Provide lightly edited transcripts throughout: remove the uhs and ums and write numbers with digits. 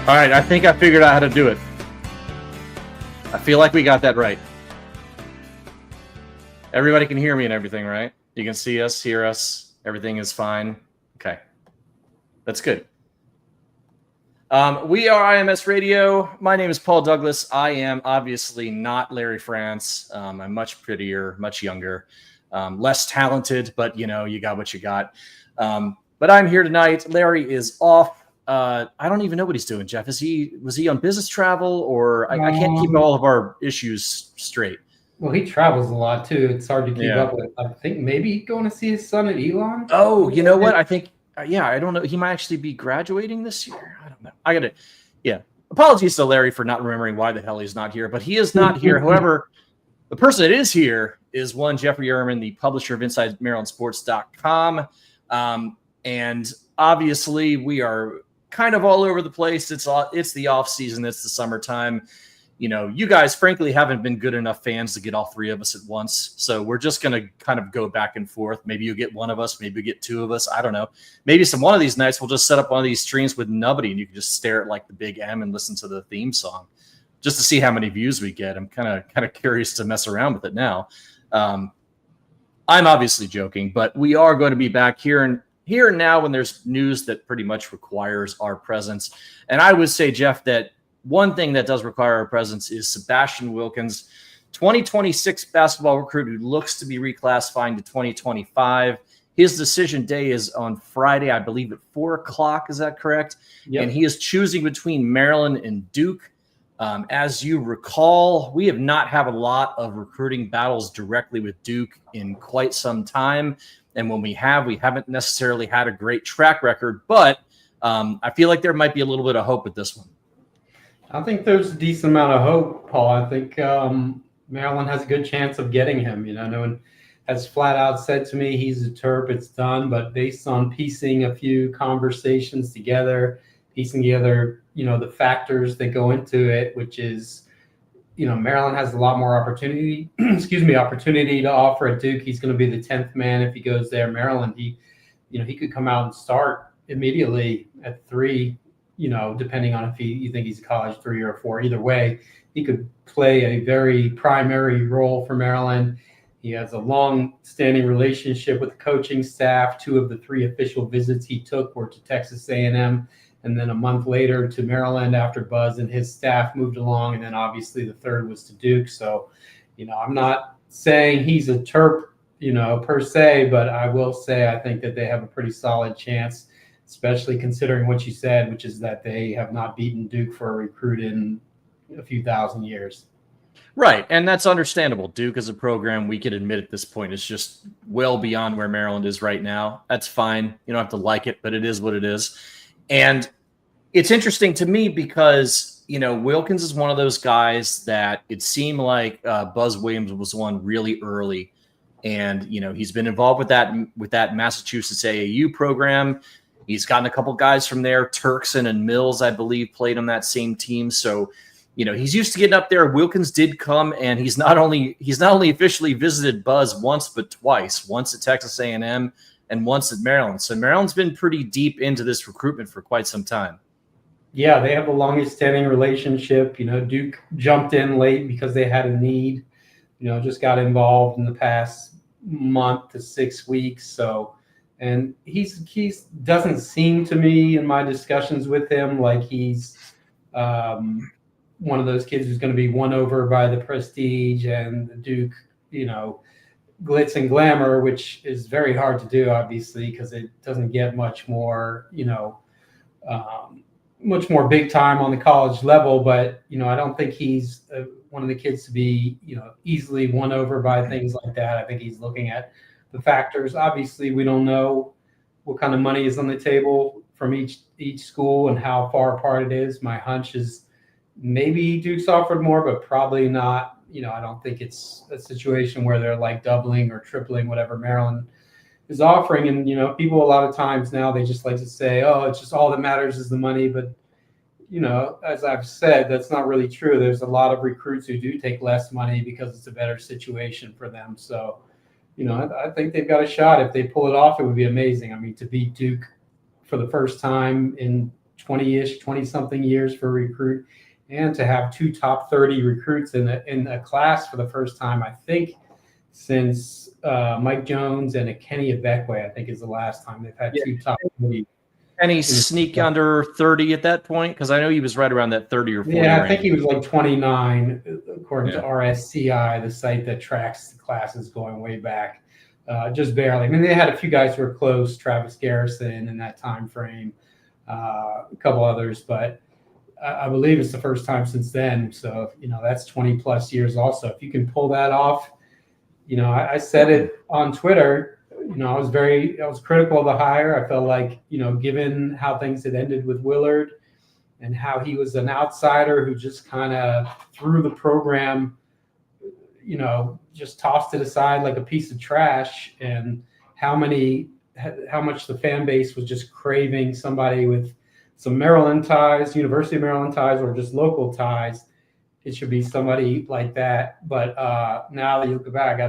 All right, I think I figured out how to do it. I feel like we got that right. Everybody can hear me and everything, right? You can see us, hear us. Everything is fine. Okay. That's good. We are IMS Radio. My name is Paul Douglas. I am obviously not Larry France. I'm much prettier, much younger, less talented, but you got what you got. But I'm here tonight. Larry is off. I don't even know what he's doing, Jeff. Was he on business travel, or I can't keep all of our issues straight? Well, he travels a lot too. It's hard to keep up with. I think maybe going to see his son at Elon. Oh, you know what? I think, I don't know. He might actually be graduating this year. I don't know. Apologies to Larry for not remembering why the hell he's not here, but he is not here. However, the person that is here is one Jeffrey Ehrman, the publisher of InsideMarylandSports.com. And obviously we are kind of all over the place. It's the off season. It's the summertime. You guys frankly haven't been good enough fans to get all three of us at once. So we're just going to kind of go back and forth. Maybe you get one of us, maybe you get two of us. I don't know. Maybe one of these nights we'll just set up one of these streams with nobody and you can just stare at like the big M and listen to the theme song just to see how many views we get. I'm kind of curious to mess around with it now. I'm obviously joking, but we are going to be back here and now when there's news that pretty much requires our presence. And I would say, Jeff, that one thing that does require our presence is Sebastian Wilkins, 2026 basketball recruit who looks to be reclassifying to 2025. His decision day is on Friday, I believe at 4:00. Is that correct? Yep. And he is choosing between Maryland and Duke. As you recall, we have not had a lot of recruiting battles directly with Duke in quite some time. And when we haven't necessarily had a great track record, but I feel like there might be a little bit of hope with this one. I think there's a decent amount of hope, Paul. I think Maryland has a good chance of getting him. No one has flat out said to me he's a Terp, it's done. But based on piecing a few conversations together, piecing together, the factors that go into it, which is, Maryland has a lot more opportunity to offer at Duke. He's going to be the 10th man if he goes there. Maryland, he could come out and start immediately at 3, depending on if you think he's a college 3 or 4. Either way, he could play a very primary role for Maryland. He has a long-standing relationship with the coaching staff. 2 of the 3 official visits he took were to Texas A&M. And then a month later to Maryland after Buzz and his staff moved along. And then obviously the 3rd was to Duke. So, I'm not saying he's a Terp, per se, but I will say I think that they have a pretty solid chance, especially considering what you said, which is that they have not beaten Duke for a recruit in a few thousand years. Right, and that's understandable. Duke as a program, we can admit at this point, is just well beyond where Maryland is right now. That's fine. You don't have to like it, but it is what it is. And it's interesting to me because, Wilkins is one of those guys that it seemed like Buzz Williams was one really early. And, he's been involved with that Massachusetts AAU program. He's gotten a couple guys from there. Turkson and Mills, I believe, played on that same team. So, he's used to getting up there. Wilkins did come, and he's not only officially visited Buzz once, but twice. Once at Texas A&M and once at Maryland. So Maryland's been pretty deep into this recruitment for quite some time. Yeah, they have the longest standing relationship. Duke jumped in late because they had a need. Just got involved in the past month to 6 weeks. So, and he doesn't seem to me in my discussions with him like he's one of those kids who's going to be won over by the prestige and the Duke, glitz and glamour, which is very hard to do, obviously, because it doesn't get much more, much more big time on the college level. But, I don't think he's one of the kids to be, easily won over by things like that. I think he's looking at the factors. Obviously, we don't know what kind of money is on the table from each school and how far apart it is. My hunch is maybe Duke's offered more, but probably not. I don't think it's a situation where they're like doubling or tripling whatever Maryland is offering. And, people a lot of times now, they just like to say, oh, it's just all that matters is the money. But, as I've said, that's not really true. There's a lot of recruits who do take less money because it's a better situation for them. So, I think they've got a shot. If they pull it off, it would be amazing. I mean, to beat Duke for the first time in 20-ish, 20-something years for a recruit, and to have 2 top 30 recruits in a class for the first time, I think, since Mike Jones and a Kenny Ebekwe, I think is the last time they've had 2 top 30. And he sneak under 30 at that point? Because I know he was right around that 30 or 40 Yeah, I range. think he was like 29, according to RSCI, the site that tracks the classes going way back. Just barely. I mean, they had a few guys who were close, Travis Garrison in that time frame, a couple others, but I believe it's the first time since then. So, that's 20 plus years also. If you can pull that off, I said it on Twitter. I was critical of the hire. I felt like, given how things had ended with Willard and how he was an outsider who just kind of threw the program, just tossed it aside like a piece of trash, and how much the fan base was just craving somebody with some Maryland ties, University of Maryland ties, or just local ties. It should be somebody like that. But now that you look back,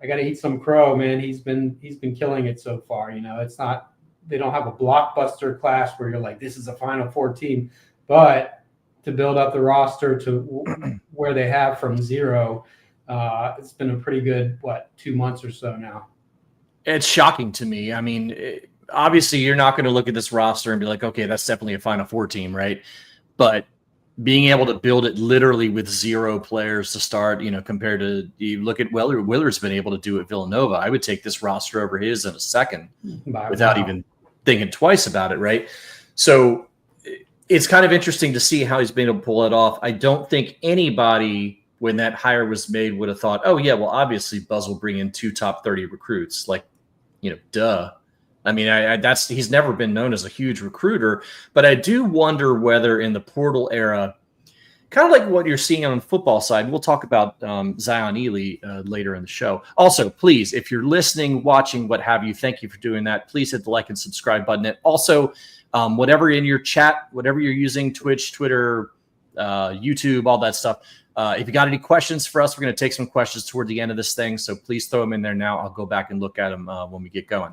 I gotta eat some crow, man. He's been killing it so far. It's not, they don't have a blockbuster class where you're like, this is a Final Four team, but to build up the roster to where they have from zero, it's been a pretty good 2 months or so now. It's shocking to me. I mean, obviously you're not going to look at this roster and be like, okay, that's definitely a Final Four team, right? But being able to build it literally with 0 players to start, compared to, you look at Willard's been able to do at Villanova. I would take this roster over his in a second without even thinking twice about it, right? So it's kind of interesting to see how he's been able to pull it off. I don't think anybody, when that hire was made, would have thought, oh yeah, well, obviously Buzz will bring in 2 top 30 recruits. Like, duh. I mean, he's never been known as a huge recruiter, but I do wonder whether in the portal era, kind of like what you're seeing on the football side, we'll talk about Zion Elee later in the show. Also, please, if you're listening, watching, what have you, thank you for doing that. Please hit the like and subscribe button. And also, whatever in your chat, whatever you're using, Twitch, Twitter, YouTube, all that stuff. If you got any questions for us, we're going to take some questions toward the end of this thing. So please throw them in there now. I'll go back and look at them when we get going.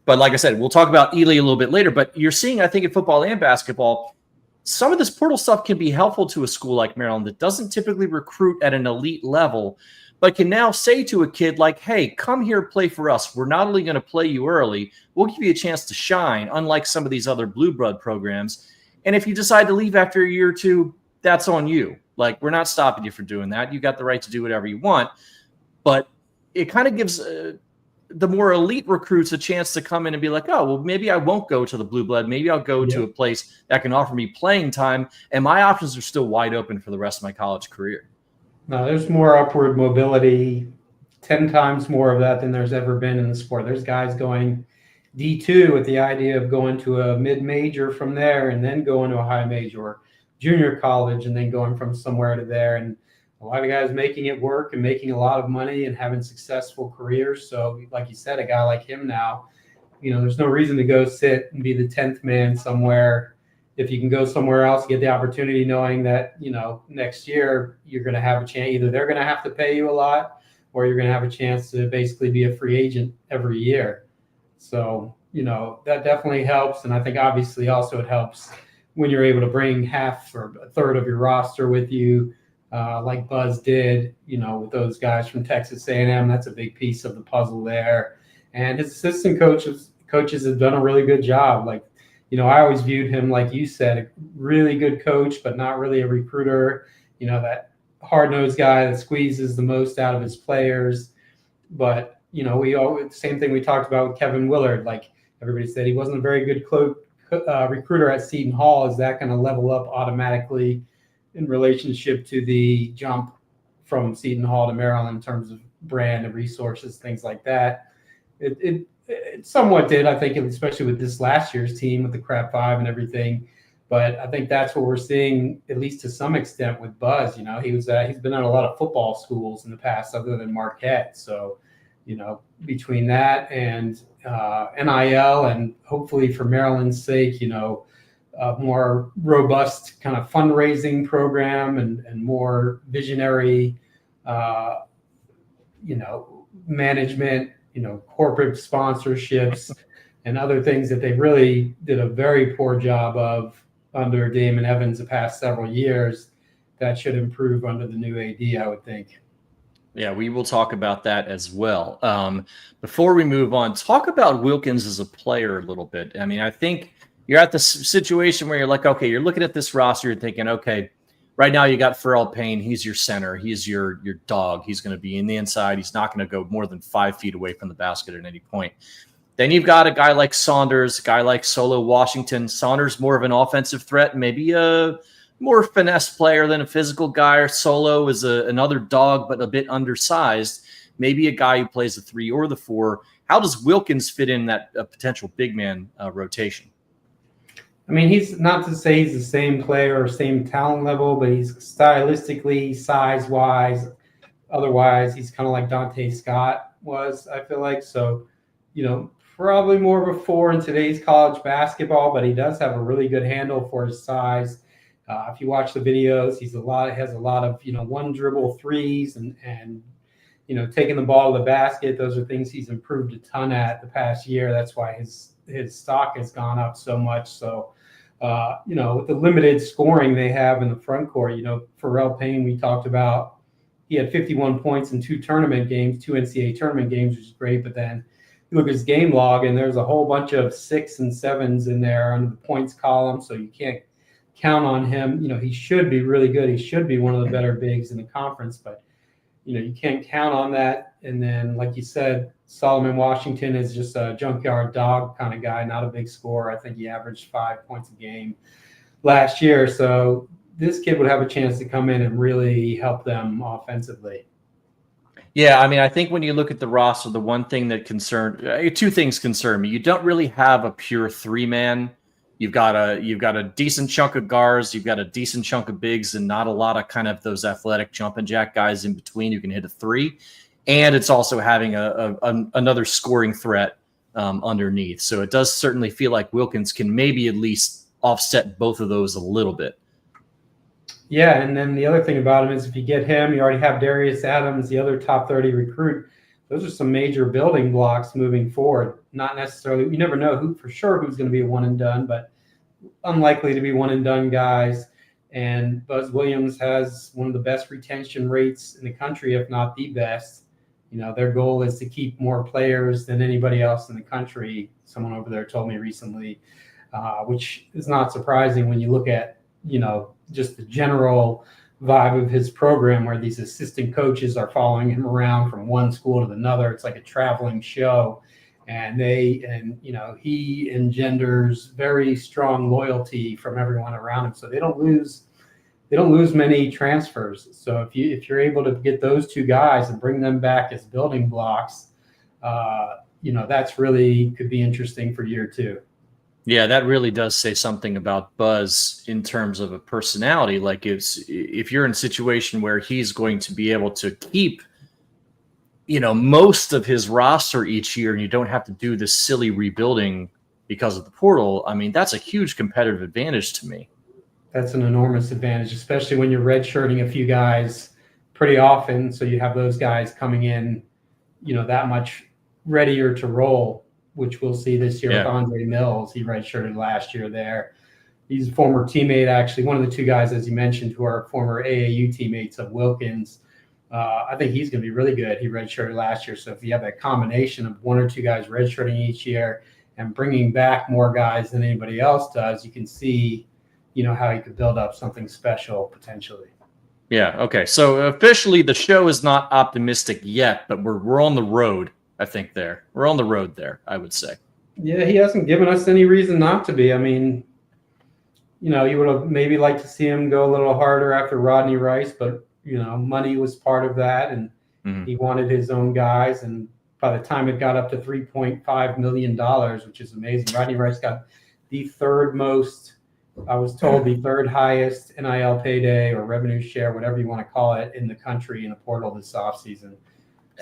But like I said, we'll talk about Elee a little bit later. But you're seeing, I think, in football and basketball, some of this portal stuff can be helpful to a school like Maryland that doesn't typically recruit at an elite level, but can now say to a kid like, hey, come here, play for us. We're not only going to play you early, we'll give you a chance to shine, unlike some of these other blue blood programs. And if you decide to leave after a year or two, that's on you. Like, we're not stopping you from doing that. You got the right to do whatever you want. But it kind of gives the more elite recruits a chance to come in and be like, oh, well, maybe I won't go to the blue blood. Maybe I'll go to a place that can offer me playing time, and my options are still wide open for the rest of my college career. No, there's more upward mobility, 10 times more of that than there's ever been in the sport. There's guys going D2 with the idea of going to a mid-major from there and then going to a high major or junior college and then going from somewhere to there. And a lot of guys making it work and making a lot of money and having successful careers. So like you said, a guy like him now, there's no reason to go sit and be the 10th man somewhere. If you can go somewhere else, get the opportunity knowing that, next year you're going to have a chance. Either they're going to have to pay you a lot or you're going to have a chance to basically be a free agent every year. So, that definitely helps. And I think obviously also it helps when you're able to bring half or a third of your roster with you, like Buzz did, with those guys from Texas A&M. That's a big piece of the puzzle there. And his assistant coaches have done a really good job. Like, I always viewed him, like you said, a really good coach, but not really a recruiter, that hard-nosed guy that squeezes the most out of his players. But, same thing we talked about with Kevin Willard. Like everybody said, he wasn't a very good recruiter at Seton Hall. Is that going to level up automatically in relationship to the jump from Seton Hall to Maryland in terms of brand and resources, things like that? It somewhat did, I think, especially with this last year's team with the Crab Five and everything. But I think that's what we're seeing, at least to some extent, with Buzz. He's been at a lot of football schools in the past, other than Marquette. So, between that and NIL, and hopefully for Maryland's sake, a more robust kind of fundraising program and more visionary, management, corporate sponsorships. and other things that they really did a very poor job of under Damon Evans the past several years. That should improve under the new AD, I would think. Yeah, we will talk about that as well. Before we move on, talk about Wilkins as a player a little bit. I mean, I think you're at the situation where you're like, okay, you're looking at this roster, you're thinking, okay, right now you got Pharrell Payne. He's your center. He's your dog. He's going to be in the inside. He's not going to go more than 5 feet away from the basket at any point. Then you've got a guy like Saunders, a guy like Solo Washington. Saunders more of an offensive threat, maybe a more finesse player than a physical guy. Or Solo is another dog, but a bit undersized. Maybe a guy who plays the 3 or the 4. How does Wilkins fit in that potential big man rotation? I mean, he's not to say he's the same player or same talent level, but he's stylistically, size-wise, otherwise, he's kind of like Dante Scott was, I feel like. So, probably more of a 4 in today's college basketball, but he does have a really good handle for his size. If you watch the videos, has a lot of one dribble threes and taking the ball to the basket. Those are things he's improved a ton at the past year. That's why his stock has gone up so much. So with the limited scoring they have in the front court, Pharrell Payne, we talked about, he had 51 points in 2 tournament games, 2 NCAA tournament games, which is great. But then you look at his game log, and there's a whole bunch of 6s and 7s in there under the points column. So you can't count on him. He should be really good. He should be one of the better bigs in the conference, but you can't count on that. And then, like you said, Solomon Washington is just a junkyard dog kind of guy, not a big scorer. I think he averaged 5 points a game last year. So this kid would have a chance to come in and really help them offensively. Yeah, I mean, I think when you look at the roster, the one thing that 2 things concern me. You don't really have a pure 3-man. You've got a decent chunk of guards, you've got a decent chunk of bigs, and not a lot of kind of those athletic jump and jack guys in between who can hit a 3. And it's also having another scoring threat underneath. So it does certainly feel like Wilkins can maybe at least offset both of those a little bit. Yeah, and then the other thing about him is if you get him, you already have Darius Adams, the other top 30 recruit. Those are some major building blocks moving forward. Not necessarily, you never know who's going to be a one and done, but unlikely to be one and done guys. And Buzz Williams has one of the best retention rates in the country, if not the best. Their goal is to keep more players than anybody else in the country. Someone over there told me recently, which is not surprising when you look at, just the general vibe of his program, where these assistant coaches are following him around from one school to another. It's like a traveling show, and he engenders very strong loyalty from everyone around him. So they don't lose many transfers. So if you're able to get those 2 guys and bring them back as building blocks, that's really could be interesting for year 2. Yeah, that really does say something about Buzz in terms of a personality. Like if you're in a situation where he's going to be able to keep, most of his roster each year, and you don't have to do this silly rebuilding because of the portal, I mean, that's a huge competitive advantage to me. That's an enormous advantage, especially when you're redshirting a few guys pretty often. So you have those guys coming in, that much readier to roll, which we'll see this year with Andre Mills. He redshirted last year there. He's a former teammate, actually, one of the 2 guys, as you mentioned, who are former AAU teammates of Wilkins. I think he's going to be really good. He redshirted last year. So if you have that combination of 1 or 2 guys redshirting each year and bringing back more guys than anybody else does, you can see, how you could build up something special potentially. Yeah. Okay. So officially the show is not optimistic yet, but we're on the road. I think we're on the road there, I would say. Yeah, he hasn't given us any reason not to be. I mean, you would have maybe liked to see him go a little harder after Rodney Rice, but, money was part of that, and he wanted his own guys. And by the time it got up to $3.5 million, which is amazing, Rodney Rice got the 3rd most, I was told the 3rd highest NIL payday or revenue share, whatever you want to call it, in the country in the portal this offseason.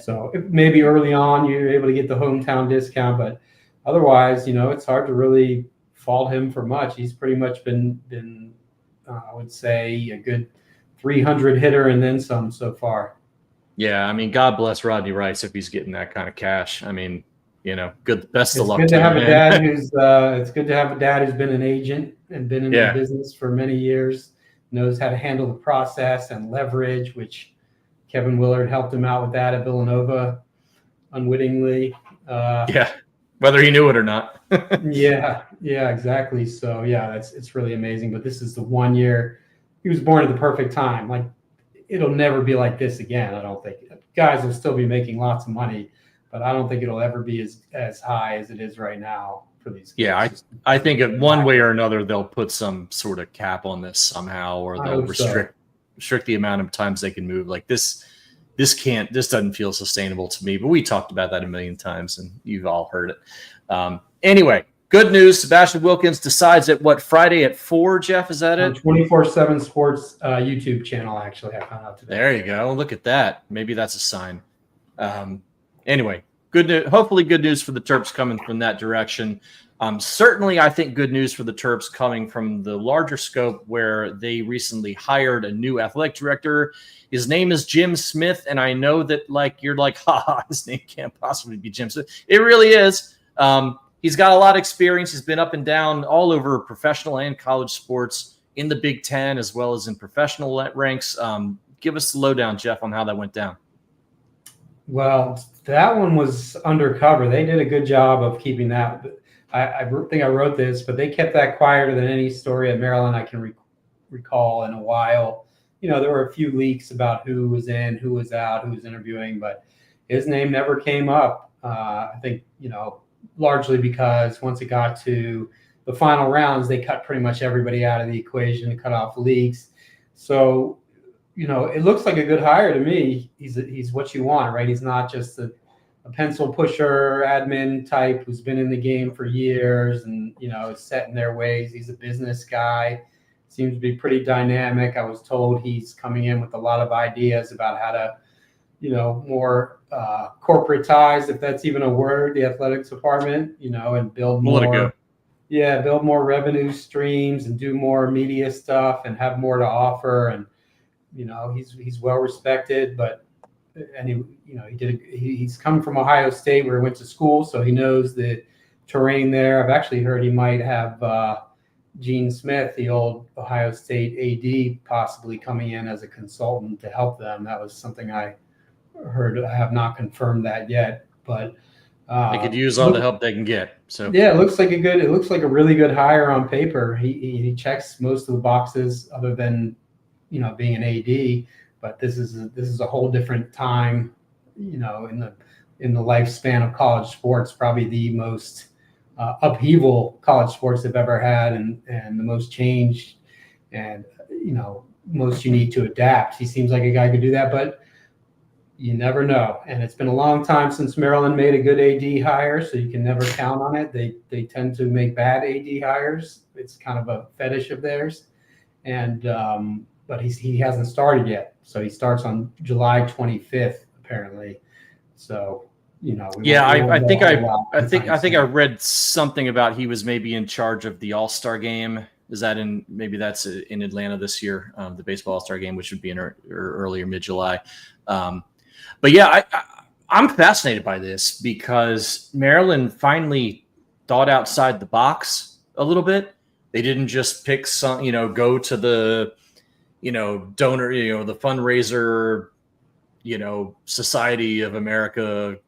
So maybe early on you're able to get the hometown discount, but otherwise, it's hard to really fault him for much. He's pretty much been I would say, a good 300 hitter and then some so far. Yeah, I mean, God bless Rodney Rice if he's getting that kind of cash. I mean, good. Best of It's luck good to to have him, a man. dad who's it's good to have a dad who's been an agent and been in the business for many years, knows how to handle the process and leverage, which Kevin Willard helped him out with that at Villanova unwittingly. Whether he knew it or not. Yeah, exactly. So it's really amazing. But this is the 1 year he was born at the perfect time. Like, it'll never be like this again. I don't think. Guys will still be making lots of money, but I don't think it'll ever be as high as it is right now for these kids. Yeah, I think one way or another they'll put some sort of cap on this somehow, or they'll restrict the amount of times they can move. Like this doesn't feel sustainable to me. But we talked about that a million times, and you've all heard it. Anyway, good news. Sebastian Wilkins decides at Friday at 4, Jeff? Is that it? 24/7 Sports YouTube channel, actually, I found out today. There you go. Look at that. Maybe that's a sign. Anyway, good news. Hopefully good news for the Terps coming from that direction. Certainly, I think good news for the Terps coming from the larger scope where they recently hired a new athletic director. His name is Jim Smith, and I know that you're like, his name can't possibly be Jim Smith. It really is. He's got a lot of experience. He's been up and down all over professional and college sports in the Big Ten as well as in professional ranks. Give us the lowdown, Jeff, on how that went down. Well, that one was undercover. They did a good job of keeping that. I think I wrote this, but they kept that quieter than any story at Maryland I can recall in a while. There were a few leaks about who was in, who was out, who was interviewing, but his name never came up. I think, largely because once it got to the final rounds, they cut pretty much everybody out of the equation to cut off leaks. So, it looks like a good hire to me. He's what you want, right? He's not just a pencil pusher admin type who's been in the game for years and, is set in their ways. He's a business guy. Seems to be pretty dynamic. I was told he's coming in with a lot of ideas about how to, more corporatize, if that's even a word, the athletics department, and build more. Yeah, build more revenue streams and do more media stuff and have more to offer. And he's well respected, but he's come from Ohio State where he went to school, so he knows the terrain there. I've actually heard he might have Gene Smith, the old Ohio State AD, possibly coming in as a consultant to help them. That was something I heard. I have not confirmed that yet, but they could use all the help they can get. So yeah, it looks like a really good hire on paper. He checks most of the boxes other than being an AD, but this is a whole different time, in the lifespan of college sports, probably the most upheaval college sports have ever had, and the most change, and most you need to adapt. He seems like a guy who could do that, but you never know. And it's been a long time since Maryland made a good AD hire, so you can never count on it. They tend to make bad AD hires. It's kind of a fetish of theirs, and but he hasn't started yet. So he starts on July 25th apparently. So. I think I read something about he was maybe in charge of the All-Star game. Is that maybe that's in Atlanta this year, the baseball All-Star game, which would be in early or mid-July. But yeah, I'm fascinated by this because Maryland finally thought outside the box a little bit. They didn't just pick go to the, donor, the fundraiser, Society of America,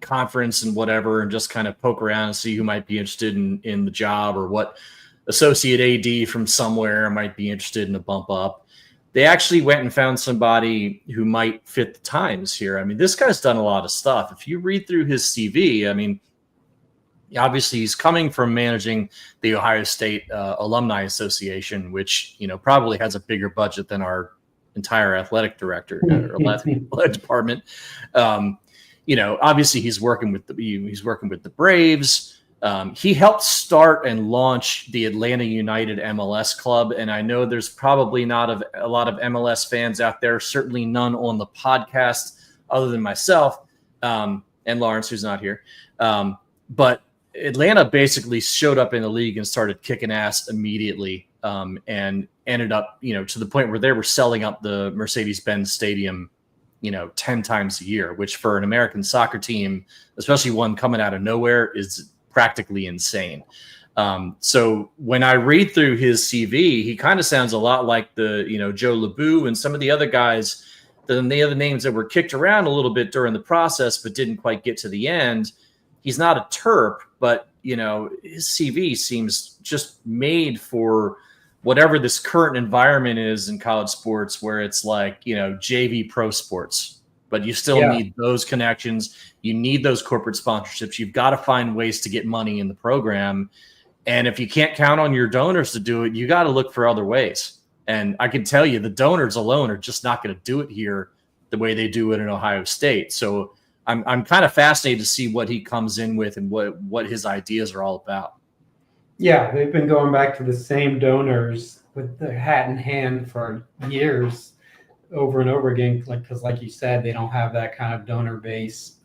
conference and whatever, and just kind of poke around and see who might be interested in the job or what associate AD from somewhere might be interested in a bump up. They actually went and found somebody who might fit the times here. I mean, this guy's done a lot of stuff. If you read through his CV, I mean, obviously he's coming from managing the Ohio State Alumni Association, which, probably has a bigger budget than our entire athletic director or athletic department. Obviously he's working with the Braves. He helped start and launch the Atlanta United MLS club. And I know there's probably not a lot of MLS fans out there, certainly none on the podcast other than myself and Lawrence, who's not here. But Atlanta basically showed up in the league and started kicking ass immediately. And ended up, to the point where they were selling up the Mercedes-Benz Stadium, 10 times a year, which for an American soccer team, especially one coming out of nowhere, is practically insane. So when I read through his CV, he kind of sounds a lot like the, Joe LeBou and some of the other guys, the other names that were kicked around a little bit during the process, but didn't quite get to the end. He's not a Terp, but, his CV seems just made for whatever this current environment is in college sports, where it's like, JV pro sports, but you still need those connections. You need those corporate sponsorships. You've got to find ways to get money in the program. And if you can't count on your donors to do it, you got to look for other ways. And I can tell you the donors alone are just not going to do it here the way they do it in Ohio State. So I'm kind of fascinated to see what he comes in with and what his ideas are all about. Yeah, they've been going back to the same donors with the hat in hand for years, over and over again. Because like you said, they don't have that kind of donor base.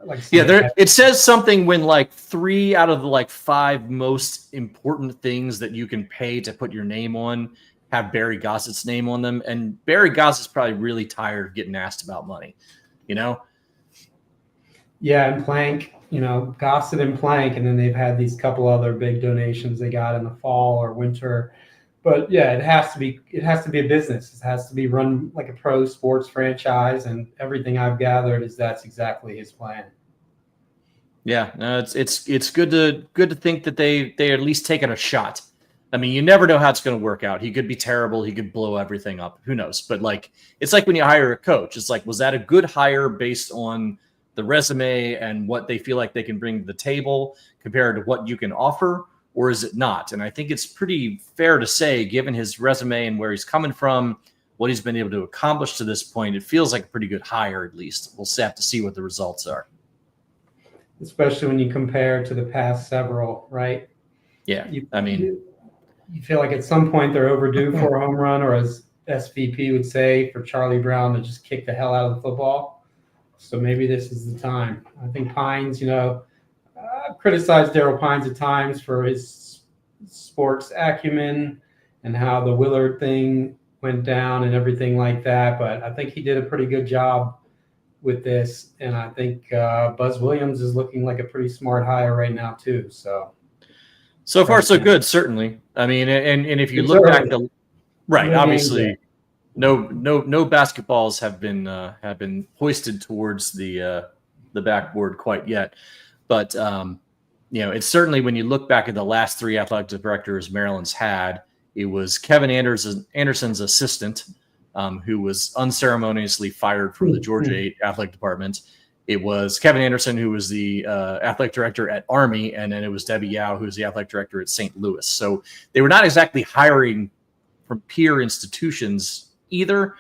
It says something when 3 out of the 5 most important things that you can pay to put your name on have Barry Gossett's name on them, and Barry Gossett's probably really tired of getting asked about money. Yeah, and Plank, Gossett and Plank, and then they've had these couple other big donations they got in the fall or winter. But yeah, it has to be a business. It has to be run like a pro sports franchise, and everything I've gathered is that's exactly his plan. Yeah, no, it's good to think that they're at least taking a shot. I mean, you never know how it's going to work out. He could be terrible. He could blow everything up. Who knows? But it's like when you hire a coach. It's like, was that a good hire based on the resume and what they feel like they can bring to the table compared to what you can offer, or is it not? And I think it's pretty fair to say, given his resume and where he's coming from, what he's been able to accomplish to this point, it feels like a pretty good hire, at least. We'll have to see what the results are. Especially when you compare to the past several, right? Yeah, you feel like at some point they're overdue for a home run, or as SVP would say, for Charlie Brown to just kick the hell out of the football. So maybe this is the time. I think Pines, I've criticized Daryl Pines at times for his sports acumen and how the Willard thing went down and everything like that. But I think he did a pretty good job with this. And I think Buzz Williams is looking like a pretty smart hire right now too. So far, so good, certainly. I mean, and if you look back to obviously no basketballs have been hoisted towards the backboard quite yet, but it's certainly, when you look back at the last 3 athletic directors Maryland's had, it was Kevin Anderson's assistant, who was unceremoniously fired from the Georgia 8 athletic department. It was Kevin Anderson, who was the athletic director at Army, and then it was Debbie Yao, who's the athletic director at St. Louis. So they were not exactly hiring from peer institutions either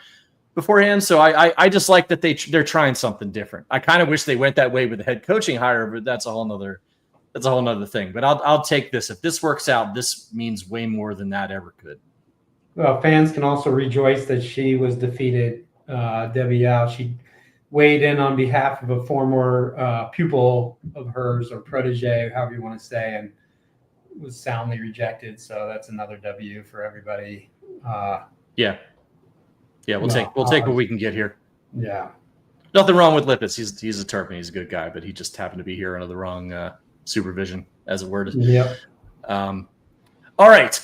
beforehand. So I just like that they're trying something different. I kind of wish they went that way with the head coaching hire, but that's a whole nother thing. But I'll take this. If this works out, this means way more than that ever could. Well, fans can also rejoice that she was defeated. Debbie Yao, she weighed in on behalf of a former pupil of hers, or protege, however you want to say, and was soundly rejected. So that's another W for everybody. We'll take what we can get here. Yeah, nothing wrong with Lippitz. He's a Terp and he's a good guy, but he just happened to be here under the wrong supervision, as a word. Yeah. All right.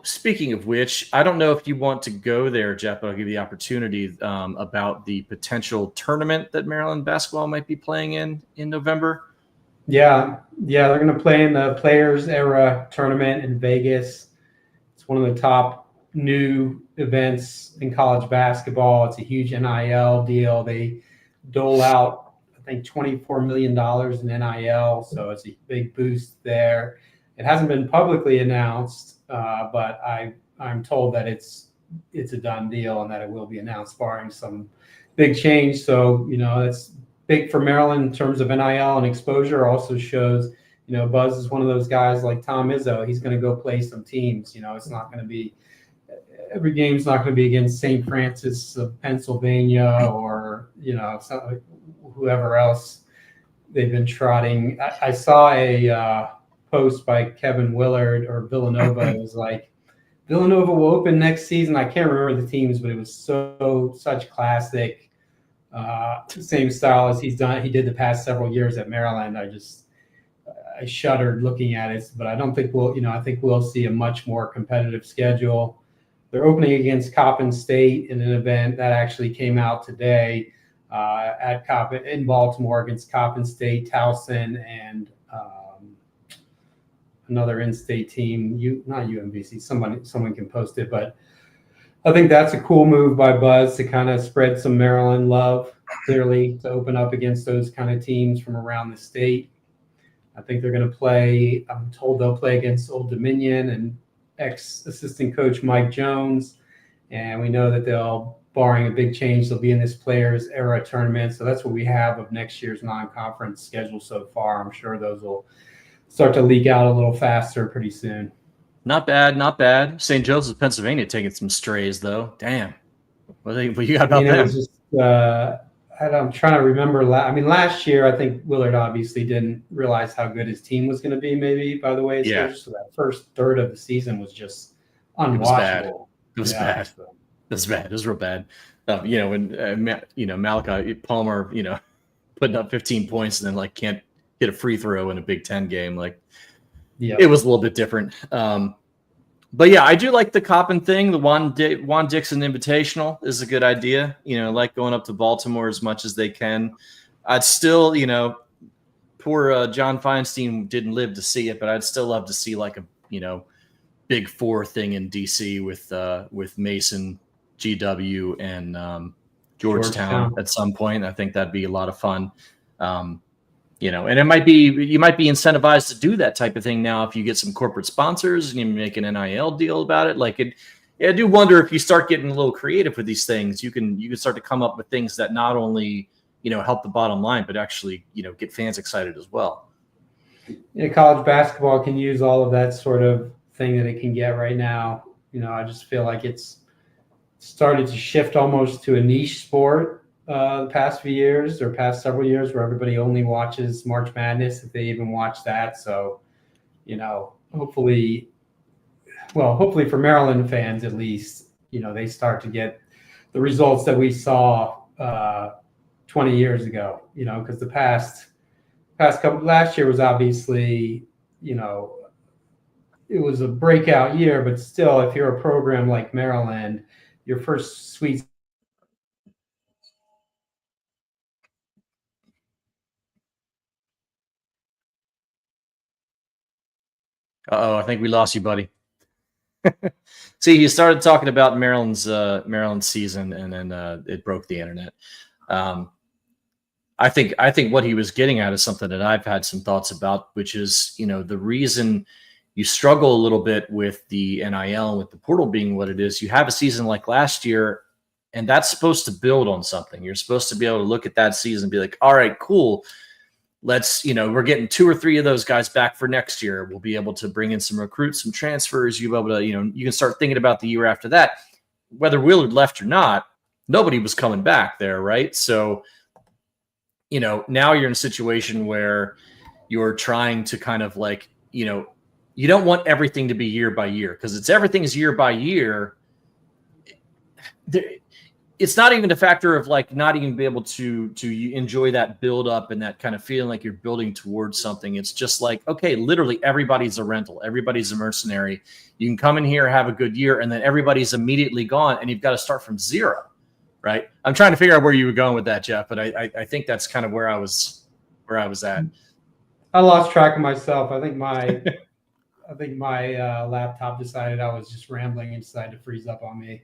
Speaking of which, I don't know if you want to go there, Jeff, but I'll give you the opportunity about the potential tournament that Maryland basketball might be playing in November. Yeah, they're going to play in the Players Era tournament in Vegas. It's one of the top new events in college basketball. It's a huge NIL deal. They dole out, I think, $24 million in NIL, so it's a big boost there. It hasn't been publicly announced, but I'm told that it's a done deal and that it will be announced, barring some big change. So, that's big for Maryland in terms of NIL and exposure. Also shows, Buzz is one of those guys like Tom Izzo. He's going to go play some teams. It's not going to be every game's not going to be against St. Francis of Pennsylvania or whoever else they've been trotting. I saw a post by Kevin Willard or Villanova. It was like, Villanova will open next season. I can't remember the teams, but it was such classic same style as he did the past several years at Maryland. I shuddered looking at it, but I don't think I think we'll see a much more competitive schedule. They're opening against Coppin State in an event that actually came out today at Coppin in Baltimore against Coppin State, Towson, and another in-state team. Not UMBC. Someone can post it, but I think that's a cool move by Buzz to kind of spread some Maryland love, clearly, to open up against those kind of teams from around the state. I think they're going to play, I'm told they'll play against Old Dominion and ex-assistant coach Mike Jones. And we know that barring a big change, they'll be in this players era tournament. So that's what we have of next year's non-conference schedule so far. I'm sure those will start to leak out a little faster pretty soon. Not bad, not bad. St. Joseph, Pennsylvania, taking some strays though. Damn, what you got about them? Just, I'm trying to remember. Last year I think Willard obviously didn't realize how good his team was going to be. Maybe by the way, so that first third of the season was just unwatchable. It was bad. It was bad. It was real bad. When Malachi Palmer, putting up 15 points and then can't hit a free throw in a Big Ten game, it was a little bit different. But yeah, I do like the Coppin thing. The Juan Dixon Invitational is a good idea. Like going up to Baltimore as much as they can. I'd still, poor John Feinstein didn't live to see it, but I'd still love to see a Big Four thing in DC with Mason, GW, and Georgetown at some point. I think that'd be a lot of fun. And you might be incentivized to do that type of thing now if you get some corporate sponsors and you make an NIL deal about it. I do wonder if you start getting a little creative with these things, you can start to come up with things that not only help the bottom line, but actually get fans excited as well. College basketball can use all of that sort of thing that it can get right now. I just feel like it's started to shift almost to a niche sport. The past few years or past several years where everybody only watches March Madness, if they even watch that. So, hopefully for Maryland fans, at least, they start to get the results that we saw 20 years ago, because the past last year was obviously, it was a breakout year, but still, if you're a program like Maryland, your first Sweet I think we lost you, buddy. See, you started talking about Maryland's season, and then it broke the internet. I think what he was getting at is something that I've had some thoughts about, which is the reason you struggle a little bit with the NIL and with the portal being what it is. You have a season like last year, and that's supposed to build on something. You're supposed to be able to look at that season and be like, all right, cool. Let's, we're getting 2 or 3 of those guys back for next year. We'll be able to bring in some recruits, some transfers. You'll be able to, you can start thinking about the year after that. Whether Willard left or not, nobody was coming back there, right? So, now you're in a situation where you're trying to kind of you don't want everything to be year by year, because everything is year by year. It's not even a factor of not even be able to enjoy that build up and that kind of feeling like you're building towards something. It's just okay, literally everybody's a rental. Everybody's a mercenary. You can come in here, have a good year, and then everybody's immediately gone and you've got to start from zero, right? I'm trying to figure out where you were going with that, Jeff, but I think that's kind of where I was at. I lost track of myself. I think my laptop decided I was just rambling and decided to freeze up on me.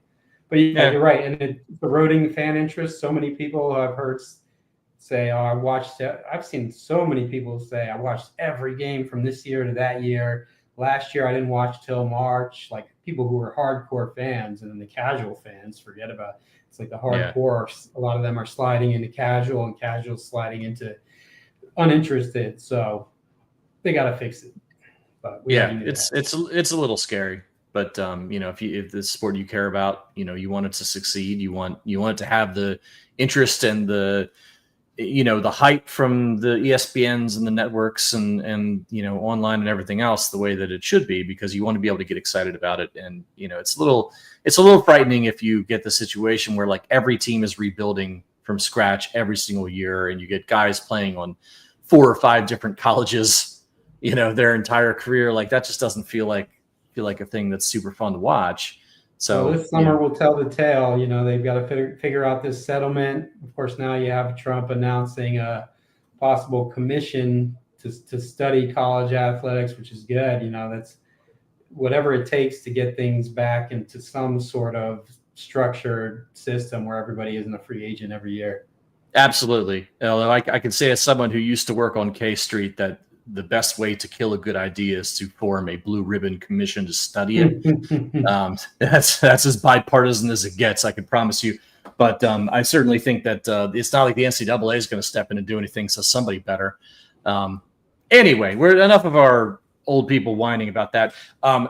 But yeah, you're right. And it's eroding fan interest. So many people I've heard say, I've seen so many people say, I watched every game from this year to that year. Last year, I didn't watch till March. People who were hardcore fans, and then the casual fans, forget about it. It's the hardcore. Yeah. A lot of them are sliding into casual, and casual sliding into uninterested. So they got to fix it. But it's a little scary. But if the sport you care about, you want it to succeed, you want it to have the interest and the hype from the ESPNs and the networks and online and everything else the way that it should be, because you want to be able to get excited about it. And it's a little frightening if you get the situation where every team is rebuilding from scratch every single year, and you get guys playing on 4 or 5 different colleges, their entire career. Like, that just doesn't feel like a thing that's super fun to watch. So well, this summer will tell the tale. They've got to figure out this settlement. Of course, now you have Trump announcing a possible commission to study college athletics, which is good. That's whatever it takes to get things back into some sort of structured system where everybody isn't a free agent every year. Absolutely. Although I can say, as someone who used to work on K Street, that the best way to kill a good idea is to form a blue ribbon commission to study it. That's as bipartisan as it gets, I can promise you. But I certainly think that it's not like the NCAA is going to step in and do anything, so somebody better. Anyway, we're enough of our old people whining about that.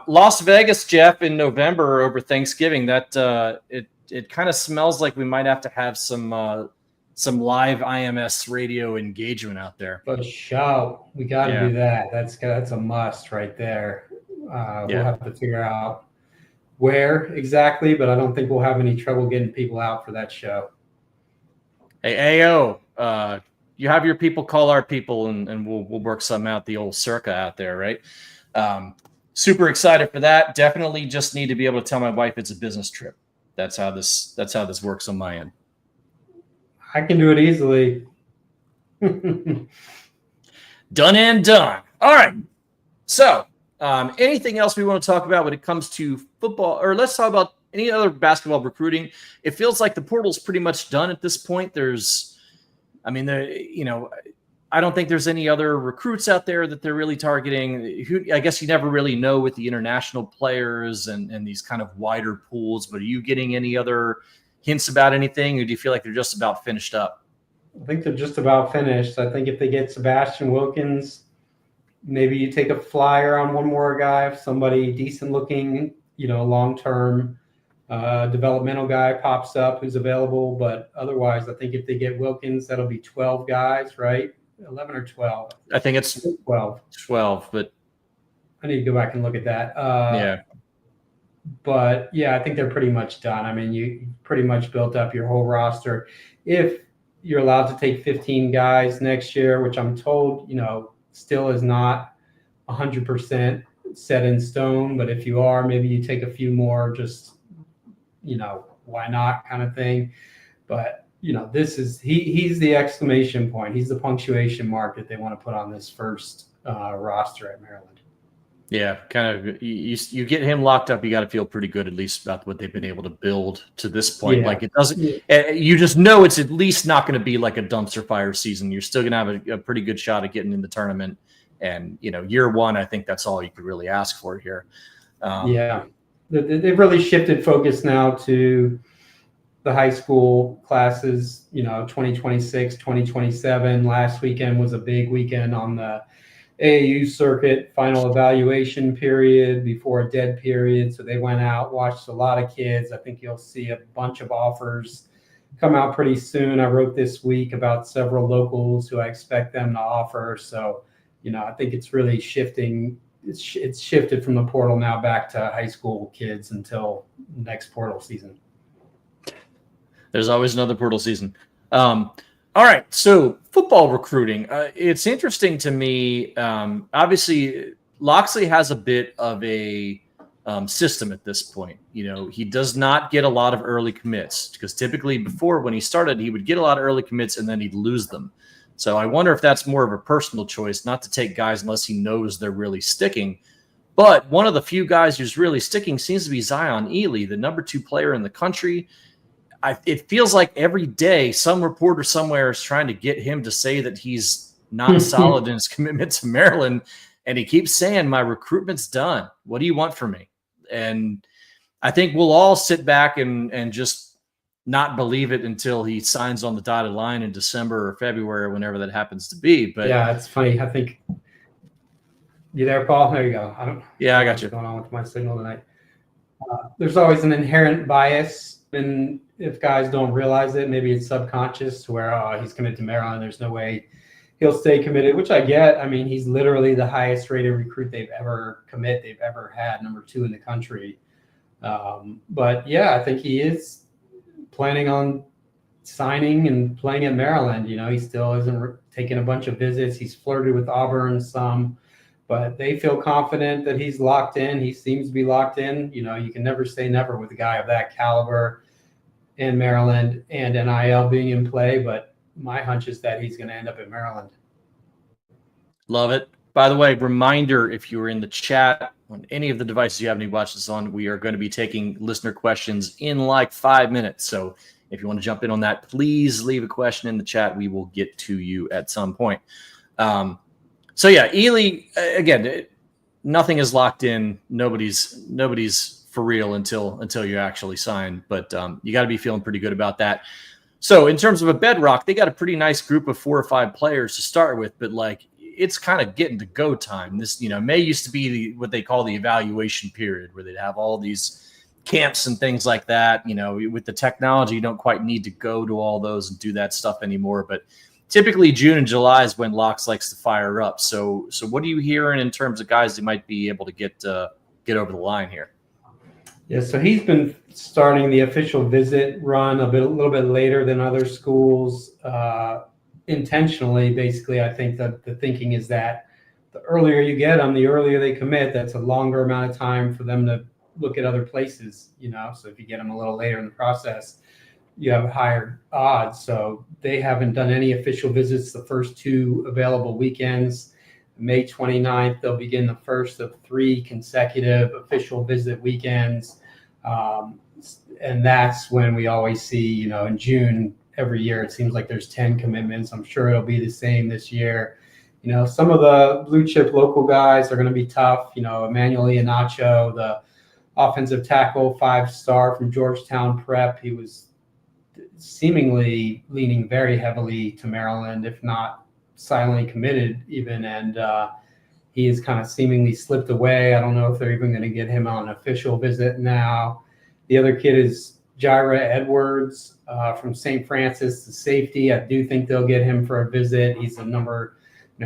Las Vegas, Jeff, in November over Thanksgiving. That it kind of smells like we might have to have some live IMS radio engagement out there. For sure, we got to do that. That's a must right there. We'll have to figure out where exactly, but I don't think we'll have any trouble getting people out for that show. Hey, AO, you have your people call our people, and we'll work something out, the old circa out there, right? Super excited for that. Definitely just need to be able to tell my wife it's a business trip. That's how this works on my end. I can do it easily. Done and done. All right. So, anything else we want to talk about when it comes to football, or let's talk about any other basketball recruiting? It feels like the portal's pretty much done at this point. I don't think there's any other recruits out there that they're really targeting. I guess you never really know with the international players and these kind of wider pools, but are you getting any other hints about anything, or do you feel like they're just about finished up? I think they're just about finished. I think if they get Sebastian Wilkins, maybe you take a flyer on one more guy, if somebody decent looking, long-term developmental guy pops up who's available. But otherwise, I think if they get Wilkins, that'll be 12 guys, right? 11 or 12. I think it's 12. 12, but I need to go back and look at that. Yeah. But yeah, I think they're pretty much done. I mean, you pretty much built up your whole roster. If you're allowed to take 15 guys next year, which I'm told, still is not 100% set in stone. But if you are, maybe you take a few more, just, why not kind of thing. But, this is, he's the exclamation point. He's the punctuation mark that they want to put on this first roster at Maryland. Yeah, kind of. You get him locked up, you got to feel pretty good, at least about what they've been able to build to this point. Yeah. Like, it doesn't. You just know it's at least not going to be like a dumpster fire season. You're still going to have a pretty good shot at getting in the tournament. And year one, I think that's all you could really ask for here. They've really shifted focus now to the high school classes. 2026, 2027. Last weekend was a big weekend on the AAU circuit, final evaluation period before a dead period. So they went out, watched a lot of kids. I think you'll see a bunch of offers come out pretty soon. I wrote this week about several locals who I expect them to offer. So, I think it's really shifting. It's shifted from the portal now back to high school kids until next portal season. There's always another portal season. All right, so football recruiting. It's interesting to me. Obviously, Locksley has a bit of a system at this point. He does not get a lot of early commits, because typically before, when he started, he would get a lot of early commits and then he'd lose them. So I wonder if that's more of a personal choice, not to take guys unless he knows they're really sticking. But one of the few guys who's really sticking seems to be Zion Elee, the number 2 player in the country. It feels like every day some reporter somewhere is trying to get him to say that he's not solid in his commitment to Maryland. And he keeps saying, my recruitment's done. What do you want from me? And I think we'll all sit back and just not believe it until he signs on the dotted line in December or February, whenever that happens to be. But yeah, it's funny. I think you there, Paul? There you go. I got you. What's going on with my signal tonight? There's always an inherent bias. And if guys don't realize it, maybe it's subconscious, where he's committed to Maryland, there's no way he'll stay committed, which I get. I mean, he's literally the highest rated recruit they've ever had, number 2 in the country. But yeah, I think he is planning on signing and playing at Maryland. He still isn't taking a bunch of visits. He's flirted with Auburn some, but they feel confident that he's locked in. He seems to be locked in. You can never say never with a guy of that caliber in Maryland and NIL being in play, but my hunch is that he's going to end up at Maryland. Love it. By the way, reminder, if you were in the chat on any of the devices you haven't even watched this on, we are going to be taking listener questions in like 5 minutes. So if you want to jump in on that, please leave a question in the chat. We will get to you at some point. So yeah, Elee, again, nothing is locked in. Nobody's for real until you actually sign. But you got to be feeling pretty good about that. So in terms of a bedrock, they got a pretty nice group of 4 or 5 players to start with. But like, it's kind of getting to go time. This, May used to be what they call the evaluation period, where they'd have all these camps and things like that. With the technology, you don't quite need to go to all those and do that stuff anymore. But typically June and July is when Locks likes to fire up. So what are you hearing in terms of guys that might be able to get over the line here? Yeah, so he's been starting the official visit run a little bit later than other schools, intentionally. Basically, I think that the thinking is that the earlier you get them, the earlier they commit. That's a longer amount of time for them to look at other places. So if you get them a little later in the process, you have higher odds. So they haven't done any official visits the first 2 available weekends. May 29th, they'll begin the first of 3 consecutive official visit weekends. And that's when we always see, in June every year, it seems like there's 10 commitments. I'm sure it'll be the same this year. Some of the blue chip local guys are going to be tough. Emmanuel Iheanacho, the offensive tackle, 5-star from Georgetown Prep. He was seemingly leaning very heavily to Maryland, if not silently committed even. And he has kind of seemingly slipped away. I don't know if they're even going to get him on an official visit now. The other kid is Jaira Edwards from St. Francis, the safety. I do think they'll get him for a visit. He's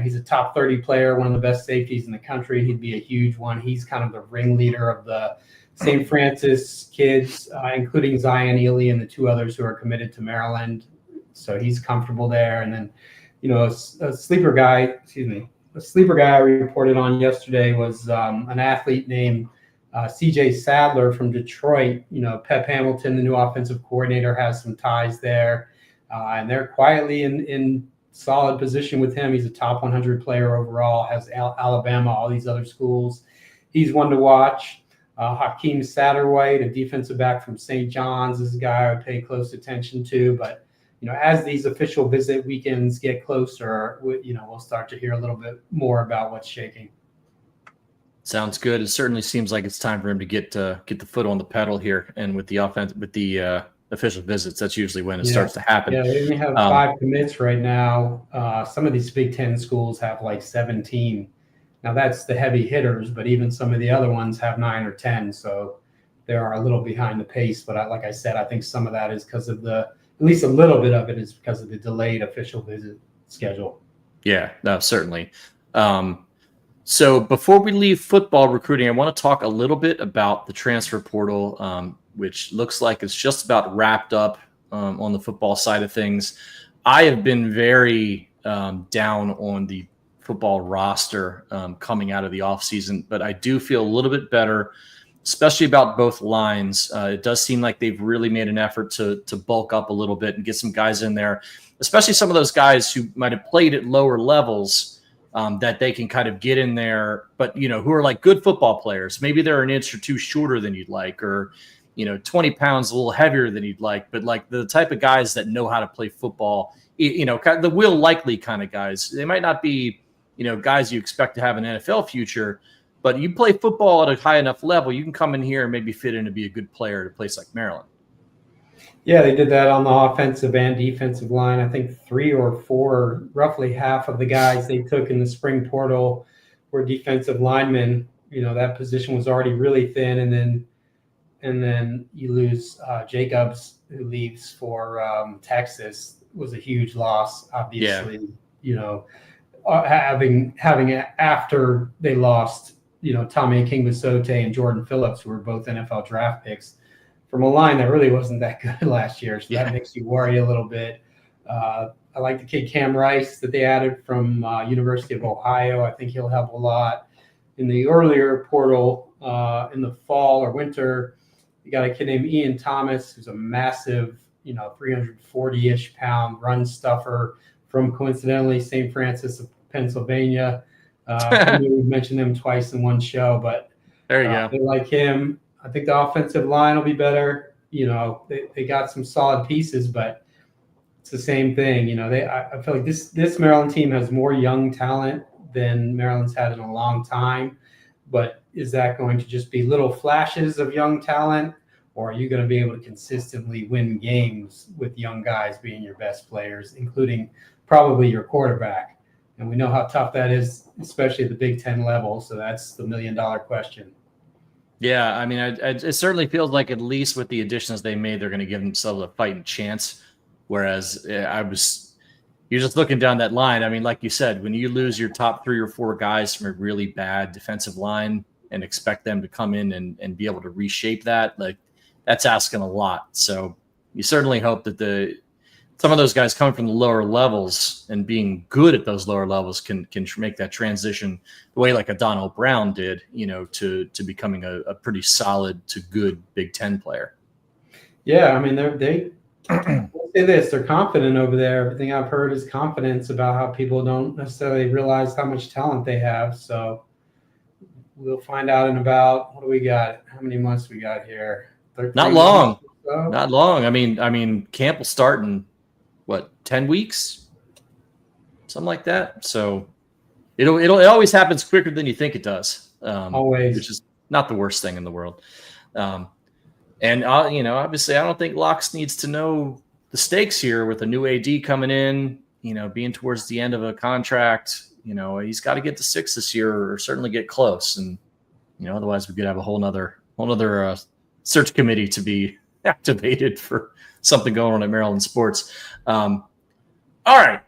he's a top 30 player, one of the best safeties in the country. He'd be a huge one. He's kind of the ringleader of the St. Francis kids, including Zion Elee and the 2 others who are committed to Maryland. So he's comfortable there. And then, a sleeper guy I reported on yesterday was an athlete named CJ Sadler from Detroit. Pep Hamilton, the new offensive coordinator, has some ties there. And they're quietly in solid position with him. He's a top 100 player overall, has Alabama, all these other schools. He's one to watch. Hakeem Satterwhite, a defensive back from St. John's, is a guy I would pay close attention to. But, as these official visit weekends get closer, we'll start to hear a little bit more about what's shaking. Sounds good. It certainly seems like it's time for him to get the foot on the pedal here. And with the offense, with the official visits, that's usually when it starts to happen. Yeah, they only have 5 commits right now. Some of these Big Ten schools have like 17. Now that's the heavy hitters, but even some of the other ones have 9 or 10. So they are a little behind the pace. But like I said, I think some of that is because of at least a little bit of it is because of the delayed official visit schedule. Yeah, no, certainly. So before we leave football recruiting, I want to talk a little bit about the transfer portal, which looks like it's just about wrapped up on the football side of things. I have been very down on the football roster coming out of the offseason, but I do feel a little bit better, especially about both lines. It does seem like they've really made an effort to bulk up a little bit and get some guys in there, especially some of those guys who might have played at lower levels that they can kind of get in there, but, who are like good football players. Maybe they're an inch or 2 shorter than you'd like, or, 20 pounds a little heavier than you'd like, but like the type of guys that know how to play football, kind of the Will Likely kind of guys. They might not be, guys you expect to have an NFL future, but you play football at a high enough level, you can come in here and maybe fit in to be a good player at a place like Maryland. Yeah, they did that on the offensive and defensive line. I think 3 or 4, roughly half of the guys they took in the spring portal were defensive linemen. That position was already really thin, and then you lose Jacobs, who leaves for Texas, was a huge loss. Obviously, having after they lost, Tommy Akingbissote and Jordan Phillips, who were both NFL draft picks from a line that really wasn't that good last year. So that makes you worry a little bit. I like the kid Cam Rice that they added from University of Ohio. I think he'll help a lot. In the earlier portal in the fall or winter, you got a kid named Ian Thomas, who's a massive, 340-ish pound run stuffer from, coincidentally, St. Francis of Pennsylvania. We mentioned him twice in one show, but there you go. They like him. I think the offensive line will be better. They got some solid pieces, but it's the same thing. I feel like this Maryland team has more young talent than Maryland's had in a long time. But is that going to just be little flashes of young talent, or are you going to be able to consistently win games with young guys being your best players, including probably your quarterback? And we know how tough that is, especially at the Big Ten level. So that's the $1 million question. Yeah, I mean, it certainly feels like at least with the additions they made, they're going to give themselves a fighting chance. Whereas you're just looking down that line. I mean, like you said, when you lose your top 3 or 4 guys from a really bad defensive line and expect them to come in and be able to reshape that, like that's asking a lot. So you certainly hope that some of those guys coming from the lower levels and being good at those lower levels can make that transition the way like a Donald Brown did, to becoming a pretty solid to good Big Ten player. Yeah, I mean, they say this, they're confident over there. Everything I've heard is confidence about how people don't necessarily realize how much talent they have. So we'll find out in about, what do we got? How many months we got here? Not long. So? Not long. I mean, camp will start in 10 weeks? Something like that. So it always happens quicker than you think it does. Always. Which is not the worst thing in the world. And obviously I don't think Locks needs to know the stakes here with a new AD coming in, being towards the end of a contract. He's got to get to 6 this year or certainly get close. And, otherwise we could have a whole nother search committee to be activated for something going on at Maryland sports. All right.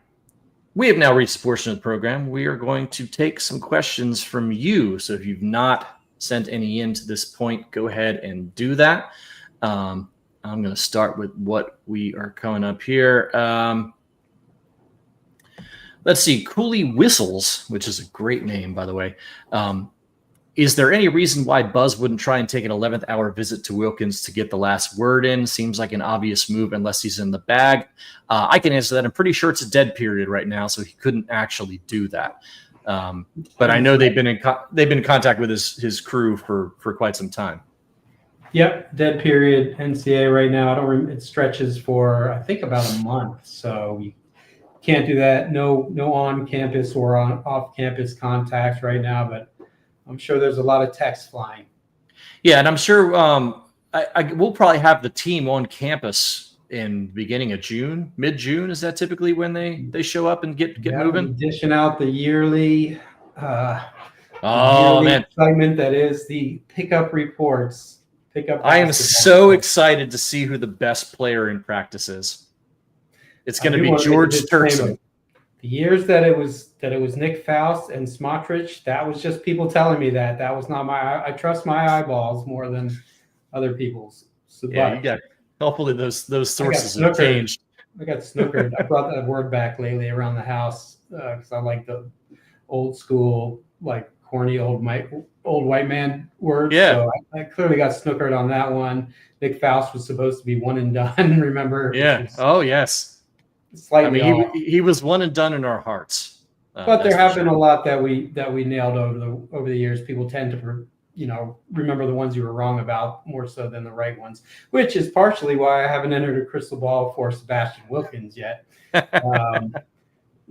We have now reached the portion of the program. We are going to take some questions from you. So if you've not sent any in to this point, go ahead and do that. I'm going to start with what we are coming up here. Let's see. Cooley Whistles, which is a great name, by the way. Is there any reason why Buzz wouldn't try and take an 11th hour visit to Wilkins to get the last word in? Seems like an obvious move unless he's in the bag. I can answer that. I'm pretty sure it's a dead period right now, so he couldn't actually do that. But I know they've been in contact with his crew for quite some time. Yep, dead period. NCAA right now. It stretches for I think about a month, so you can't do that. No on campus or off campus contacts right now, but I'm sure there's a lot of text flying. Yeah, and I'm sure we'll probably have the team on campus in the beginning of June, mid-June. Is that typically when they show up and get moving? Dishing out the yearly segment that is the pickup reports. I am so excited to see who the best player in practice is. It's going to be George Sturkson. The years that it was Nick Faust and Smotrich, that was just people telling me that. That was not I trust my eyeballs more than other people's. So, yeah, you got hopefully those sources have changed. I got snookered. I brought that word back lately around the house because I like the old school, like corny old white man words. Yeah. So I clearly got snookered on that one. Nick Faust was supposed to be one and done. Remember? Yeah. Oh yes. Slightly he was one and done in our hearts. But there have been a lot that we nailed over the years. People tend to remember the ones you were wrong about more so than the right ones, which is partially why I haven't entered a crystal ball for Sebastian Wilkins yet.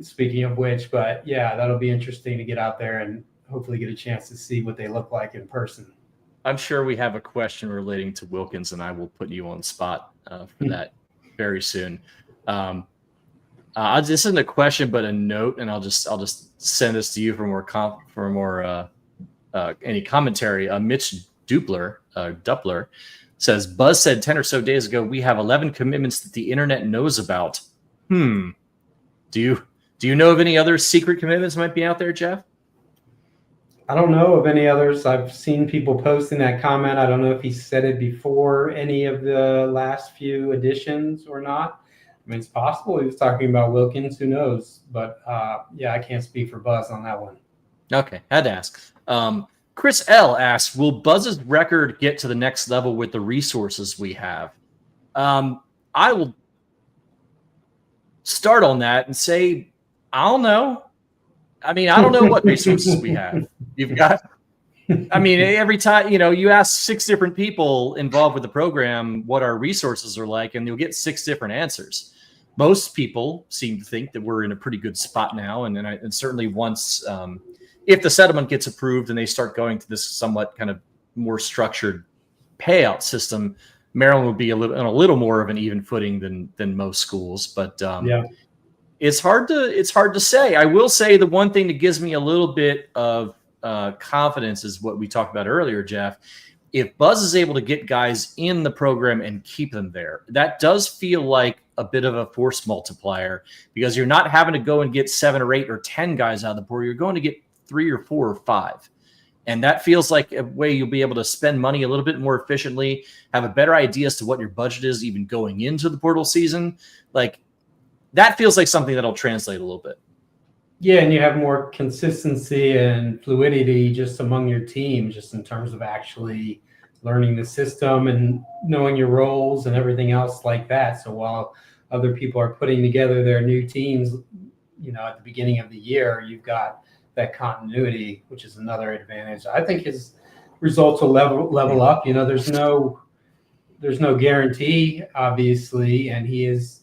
Speaking of which, but yeah, that'll be interesting to get out there and hopefully get a chance to see what they look like in person. I'm sure we have a question relating to Wilkins, and I will put you on the spot for that very soon. This isn't a question, but a note, and I'll just send this to you for more any commentary. Mitch Duppler says, Buzz said 10 or so days ago, we have 11 commitments that the internet knows about. Do you know of any other secret commitments might be out there, Jeff? I don't know of any others. I've seen people posting that comment. I don't know if he said it before any of the last few editions or not. I mean, it's possible he was talking about Wilkins. Who knows? But yeah, I can't speak for Buzz on that one. Okay, had to ask. Chris L asks, will Buzz's record get to the next level with the resources we have? I will start on that and say, I don't know. I mean, I don't know what resources we have. You've got, I mean, every time, you ask 6 different people involved with the program what our resources are like, and you'll get 6 different answers. Most people seem to think that we're in a pretty good spot now. And certainly once, if the settlement gets approved and they start going to this somewhat kind of more structured payout system, Maryland would be on a little more of an even footing than most schools. But Yeah. it's hard to say. I will say the one thing that gives me a little bit of confidence is what we talked about earlier, Jeff. If Buzz is able to get guys in the program and keep them there, that does feel like a bit of a force multiplier, because you're not having to go and get 7 or 8 or 10 guys out of the portal. You're going to get 3 or 4 or 5. And that feels like a way you'll be able to spend money a little bit more efficiently, have a better idea as to what your budget is even going into the portal season. Like, that feels like something that'll translate a little bit. Yeah, and you have more consistency and fluidity just among your team, just in terms of actually learning the system and knowing your roles and everything else like that. So while other people are putting together their new teams, at the beginning of the year, you've got that continuity, which is another advantage. I think his results will level up. There's no guarantee, obviously, and he is,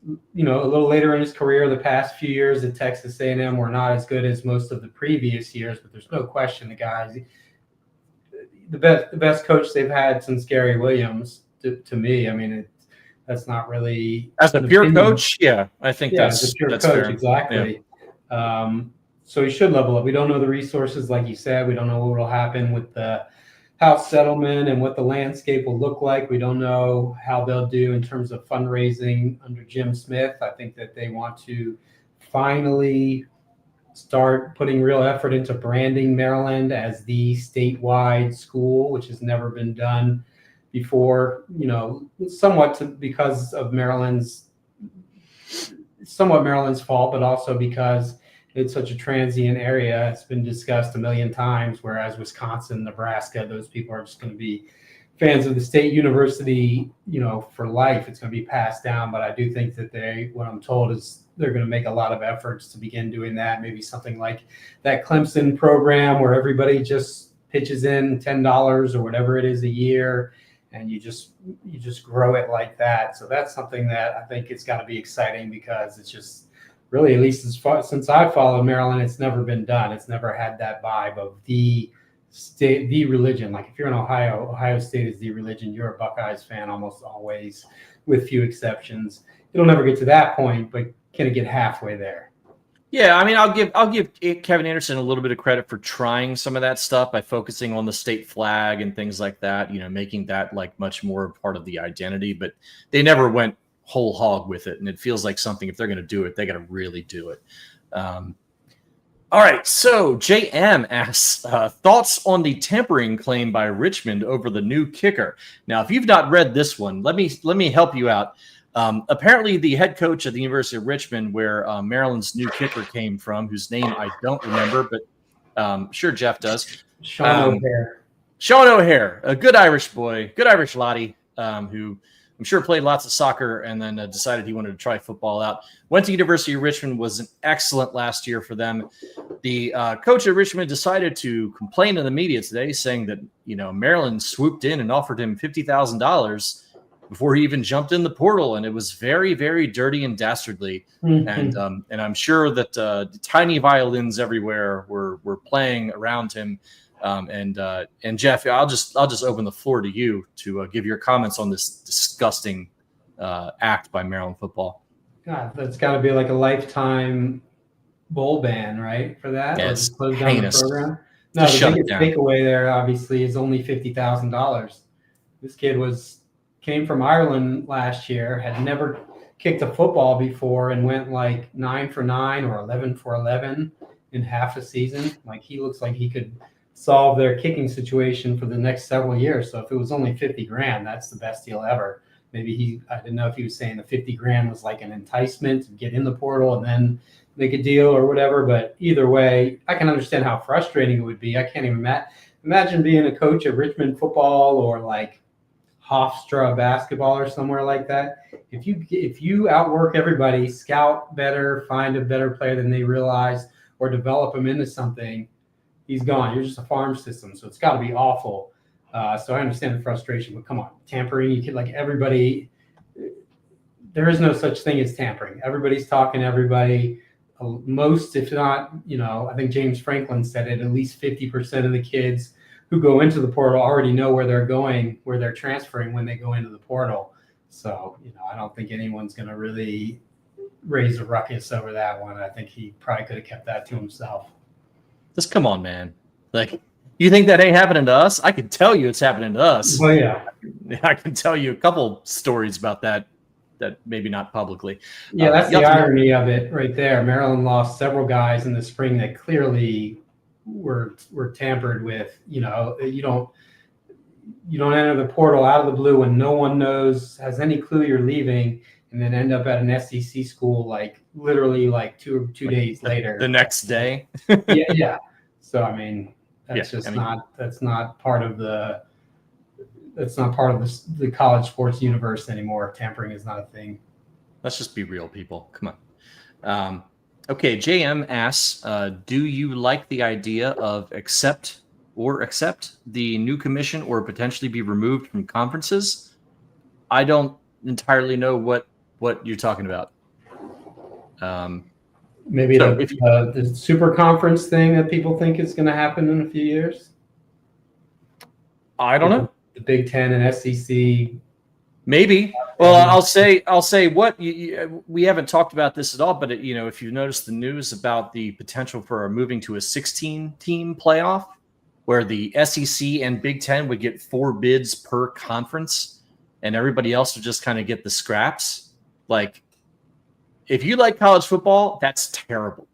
a little later in his career. The past few years at Texas A&M were not as good as most of the previous years, but there's no question the guy's the best coach they've had since Gary Williams. To me, I mean, that's not really as a pure coach. Yeah, I think that's as a pure that's coach, fair. exactly. Yeah. So he should level up. We don't know the resources, like you said. We don't know what will happen with the house settlement and what the landscape will look like. We don't know how they'll do in terms of fundraising under Jim Smith. I think that they want to finally start putting real effort into branding Maryland as the statewide school, which has never been done before, somewhat because of Maryland's fault, but also because it's such a transient area. It's been discussed a million times, whereas Wisconsin, Nebraska, those people are just going to be fans of the state university, for life. It's going to be passed down. But I do think that what I'm told is they're going to make a lot of efforts to begin doing that. Maybe something like that Clemson program where everybody just pitches in $10 or whatever it is a year, and you just grow it like that. So that's something that I think it's got to be exciting, because it's just really, at least since I've followed Maryland, it's never been done. It's never had that vibe of the state, the religion. Like if you're in Ohio State is the religion. You're a Buckeyes fan almost always, with few exceptions. It'll never get to that point, but can it get halfway there? Yeah, I mean, I'll give Kevin Anderson a little bit of credit for trying some of that stuff by focusing on the state flag and things like that, making that like much more part of the identity, but they never went whole hog with it. And it feels like something, if they're going to do it, they got to really do it. All right. So JM asks, thoughts on the tampering claim by Richmond over the new kicker. Now, if you've not read this one, let me help you out. Apparently the head coach at the University of Richmond, where Maryland's new kicker came from, whose name I don't remember, but sure Jeff does. Sean O'Hare. Sean O'Hare, a good Irish boy, good Irish laddie, who I'm sure played lots of soccer and then decided he wanted to try football out. Went to University of Richmond, was an excellent last year for them. The coach at Richmond decided to complain to the media today, saying that Maryland swooped in and offered him $50,000 before he even jumped in the portal, and it was very, very dirty and dastardly. Mm-hmm. And I'm sure that tiny violins everywhere were playing around him. And Jeff, I'll just open the floor to you to give your comments on this disgusting act by Maryland football. God, that's got to be like a lifetime bowl ban, right? For that, yeah, or just close down the program. No, just the biggest takeaway there, obviously, is only $50,000. This kid came from Ireland last year, had never kicked a football before, and went like 9 for 9 or 11 for 11 in half a season. Like, he looks like he could solve their kicking situation for the next several years. So if it was only 50 grand, that's the best deal ever. Maybe I didn't know if he was saying the 50 grand was like an enticement to get in the portal and then make a deal or whatever. But either way, I can understand how frustrating it would be. I can't even imagine being a coach at Richmond football or like Hofstra basketball or somewhere like that. If you outwork everybody, scout better, find a better player than they realize, or develop them into something, he's gone. You're just a farm system, so it's got to be awful. So I understand the frustration, but come on, tampering. You could like everybody. There is no such thing as tampering. Everybody's talking to everybody. Most, if not, I think James Franklin said it. At least 50% of the kids who go into the portal already know where they're going, where they're transferring when they go into the portal. So I don't think anyone's going to really raise a ruckus over that one. I think he probably could have kept that to himself. Just come on, man. Like, you think that ain't happening to us? I can tell you it's happening to us. Well, yeah. I can tell you a couple stories about that maybe not publicly. Yeah, that's the irony of it right there. Maryland lost several guys in the spring that clearly were tampered with. You don't enter the portal out of the blue when no one has any clue you're leaving, and then end up at an SEC school like literally like two days later. The next day. yeah. So I mean, that's not part of the college sports universe anymore. Tampering is not a thing. Let's just be real, people. Come on. Okay, JM asks, do you like the idea of accept the new commission or potentially be removed from conferences? I don't entirely know what you're talking about. Maybe the super conference thing that people think is going to happen in a few years. I don't know. The Big Ten and SEC. Maybe. Well, I'll say what we haven't talked about this at all, but if you notice the news about the potential for moving to a 16-team playoff, where the SEC and Big Ten would get 4 bids per conference, and everybody else would just kind of get the scraps. Like, if you like college football, that's terrible.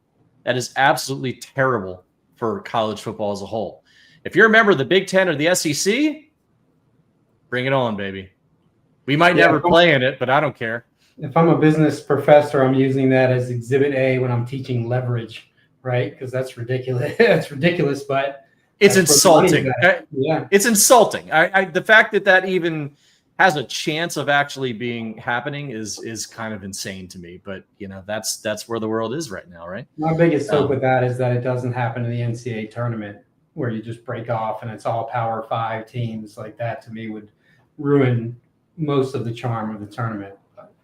That is absolutely terrible for college football as a whole. If you're a member of the Big Ten or the SEC, bring it on, baby. We might never play in it, but I don't care. If I'm a business professor, I'm using that as Exhibit A when I'm teaching leverage, right? Because that's ridiculous. That's ridiculous, but it's insulting. Yeah, it's insulting. The fact that even has a chance of actually happening is kind of insane to me. But that's where the world is right now, right? My biggest hope with that is that it doesn't happen in the NCAA tournament, where you just break off and it's all Power 5 teams. Like that, to me, would ruin most of the charm of the tournament.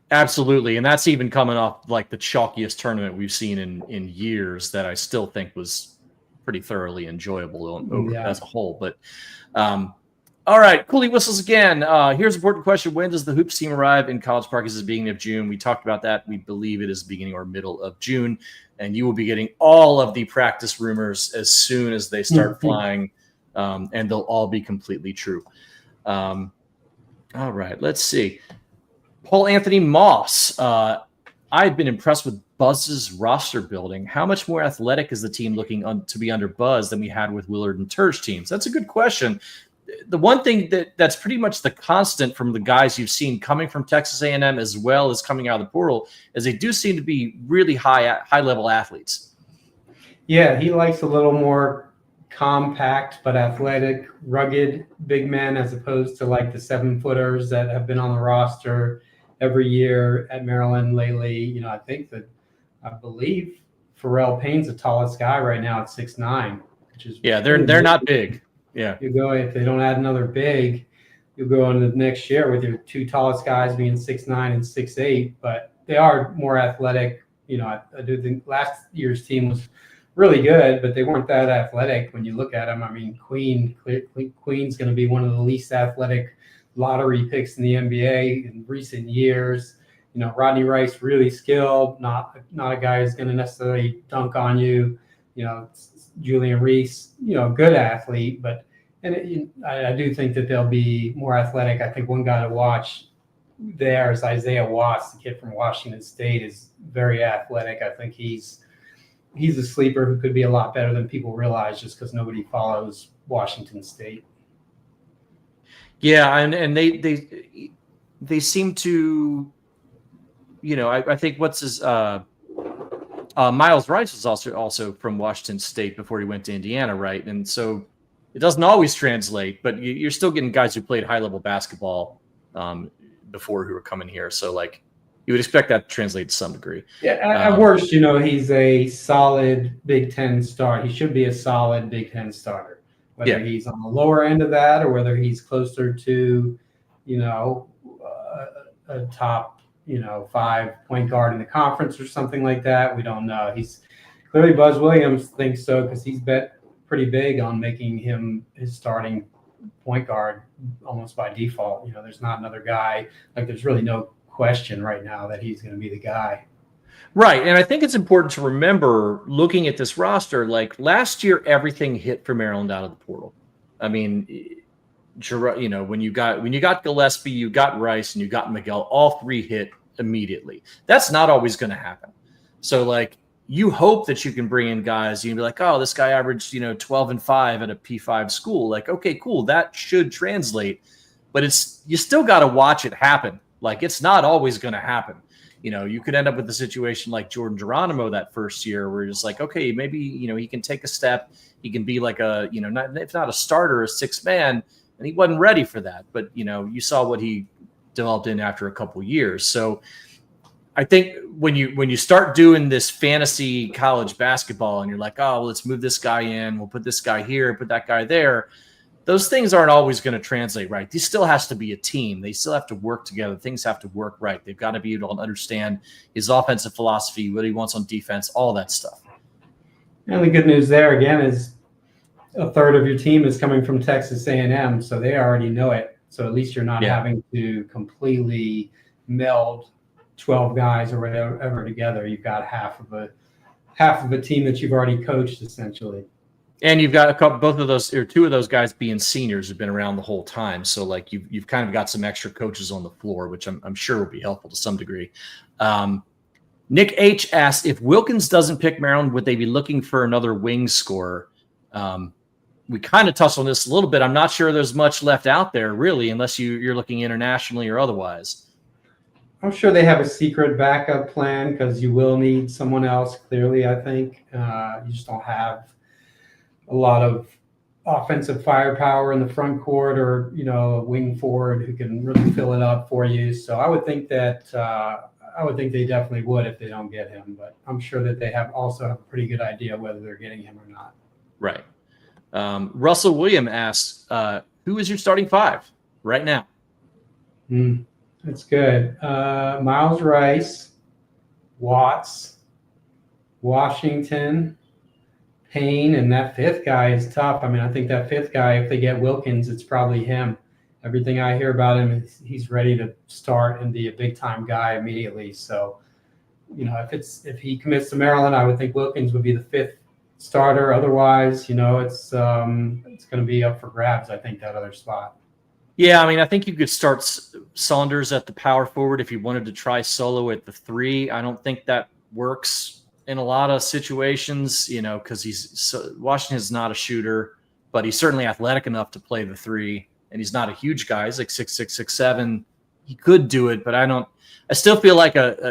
Absolutely. And that's even coming off like the chalkiest tournament we've seen in years that I still think was pretty thoroughly enjoyable as a whole. But all right, Coolie Whistles again. Here's an important question. When does the Hoops team arrive in College Park? Is it the beginning of June? We talked about that. We believe it is beginning or middle of June. And you will be getting all of the practice rumors as soon as they start flying. And they'll all be completely true. All right, let's see. Paul Anthony Moss. I've been impressed with Buzz's roster building. How much more athletic is the team looking to be under Buzz than we had with Willard and Terps teams? That's a good question. The one thing that's pretty much the constant from the guys you've seen coming from Texas A&M as well as coming out of the portal is they do seem to be really high-level athletes. Yeah, he likes a little more compact but athletic, rugged big men as opposed to like the 7-footers that have been on the roster every year at Maryland lately. I believe Pharrell Payne's the tallest guy right now at 6'9", which is they're not big. Yeah, if they don't add another big, you'll go into the next year with your 2 tallest guys being 6'9" and 6'8", but they are more athletic. I do think last year's team was really good, but they weren't that athletic when you look at them. I mean, Queen's going to be one of the least athletic lottery picks in the NBA in recent years. Rodney Rice, really skilled, not a guy who's going to necessarily dunk on you. Julian Reese, good athlete, but I do think that they'll be more athletic. I think one guy to watch there is Isaiah Watts, the kid from Washington State, is very athletic. I think he's he's a sleeper who could be a lot better than people realize just because nobody follows Washington State. Yeah, and they seem to, I think what's his Miles Rice was also from Washington State before he went to Indiana, right? And so it doesn't always translate, but you're still getting guys who played high level basketball before who are coming here. So like you would expect that to translate to some degree. Yeah, at worst, he's a solid Big Ten star. He should be a solid Big Ten starter. Whether he's on the lower end of that or whether he's closer to, a top, 5 point guard in the conference or something like that, we don't know. He's clearly Buzz Williams thinks so because he's bet pretty big on making him his starting point guard almost by default. There's not another guy. Like there's really no question right now that he's going to be the guy. Right. And I think it's important to remember looking at this roster, like last year, everything hit for Maryland out of the portal. I mean, when you got Gillespie, you got Rice, and you got Miguel, all three hit immediately. That's not always going to happen. So like you hope that you can bring in guys, you'd be like, oh, this guy averaged, 12 and 5 at a P5 school. Like, okay, cool. That should translate, but you still got to watch it happen. Like it's not always going to happen. You could end up with a situation like Jordan Geronimo that first year where it's like, okay, maybe, he can take a step. He can be like a, if not a starter, a sixth man. And he wasn't ready for that. But, you saw what he developed in after a couple of years. So I think when you start doing this fantasy college basketball and you're like, oh, well, let's move this guy in. We'll put this guy here, put that guy there. Those things aren't always going to translate right. This still has to be a team. They still have to work together. Things have to work right. They've got to be able to understand his offensive philosophy, what he wants on defense, all that stuff. And the good news there, again, is a third of your team is coming from Texas A&M, so they already know it. So at least you're not having to completely meld 12 guys or whatever together. You've got half of a team that you've already coached, essentially. And you've got both of those or two of those guys being seniors who've been around the whole time. So like you've kind of got some extra coaches on the floor, which I'm sure will be helpful to some degree. Nick H asks, if Wilkins doesn't pick Maryland, would they be looking for another wing scorer? We kind of touched on this a little bit. I'm not sure there's much left out there really, unless you're looking internationally or otherwise. I'm sure they have a secret backup plan because you will need someone else. Clearly, I think you just don't have a lot of offensive firepower in the front court or, a wing forward who can really fill it up for you. So I would think that they definitely would if they don't get him, but I'm sure that they also have a pretty good idea whether they're getting him or not. Right. Russell William asks, who is your starting five right now? That's good. Miles Rice, Watts, Washington, Payne, and that fifth guy is tough. I mean, I think that fifth guy, if they get Wilkins, it's probably him. Everything I hear about him is he's ready to start and be a big-time guy immediately. So, if he commits to Maryland, I would think Wilkins would be the fifth starter. Otherwise, it's going to be up for grabs, I think, that other spot. Yeah, I mean, I think you could start Saunders at the power forward if you wanted to try Solo at the 3. I don't think that works in a lot of situations, because Washington's not a shooter, but he's certainly athletic enough to play the 3, and he's not a huge guy. He's like 6'6", 6'7". He could do it, but I still feel like a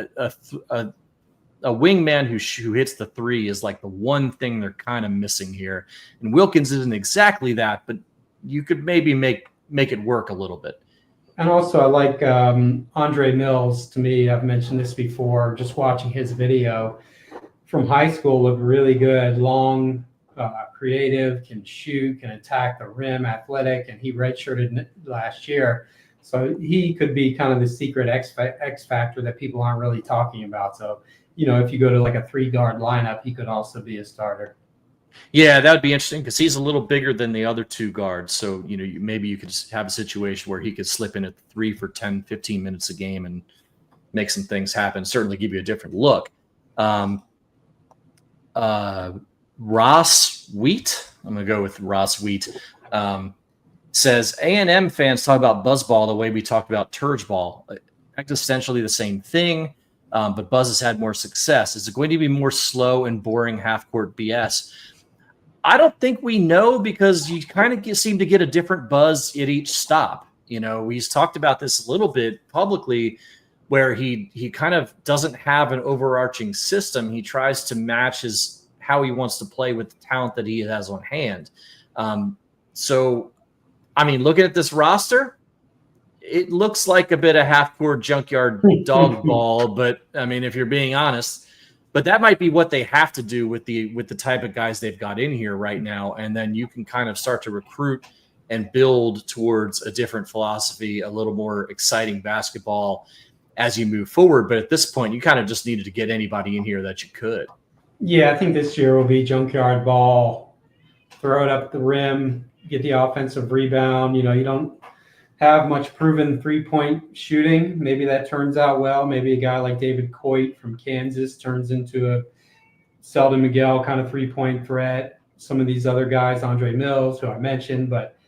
wingman who hits the 3 is like the one thing they're kind of missing here. And Wilkins isn't exactly that, but you could maybe make it work a little bit. And also I like Andre Mills. To me, I've mentioned this before, just watching his video from high school looked really good. Long, creative, can shoot, can attack the rim, athletic, and he redshirted last year. So he could be kind of the secret X factor that people aren't really talking about. So, if you go to like a 3-guard lineup, he could also be a starter. Yeah, that would be interesting because he's a little bigger than the other 2 guards. So, maybe you could just have a situation where he could slip in at 3 for 10, 15 minutes a game and make some things happen, certainly give you a different look. Ross Wheat, I'm going to go with Ross Wheat, says A&M fans talk about buzzball the way we talked about Turge ball. Essentially the same thing. but Buzz has had more success. Is it going to be more slow and boring half-court BS? I don't think we know, because you kind of seem to get a different Buzz at each stop. He's talked about this a little bit publicly, where he kind of doesn't have an overarching system. He tries to match how he wants to play with the talent that he has on hand. Looking at this roster, it looks like a bit of half-court junkyard dog ball, but if you're being honest, but that might be what they have to do with the type of guys they've got in here right now. And then you can kind of start to recruit and build towards a different philosophy, a little more exciting basketball as you move forward. But at this point, you kind of just needed to get anybody in here that you could. Yeah, I think this year will be junkyard ball, throw it up the rim, get the offensive rebound. You don't have much proven three-point shooting. Maybe that turns out well. Maybe a guy like David Coit from Kansas turns into a Selden Miguel kind of three-point threat. Some of these other guys, Andre Mills, who I mentioned, but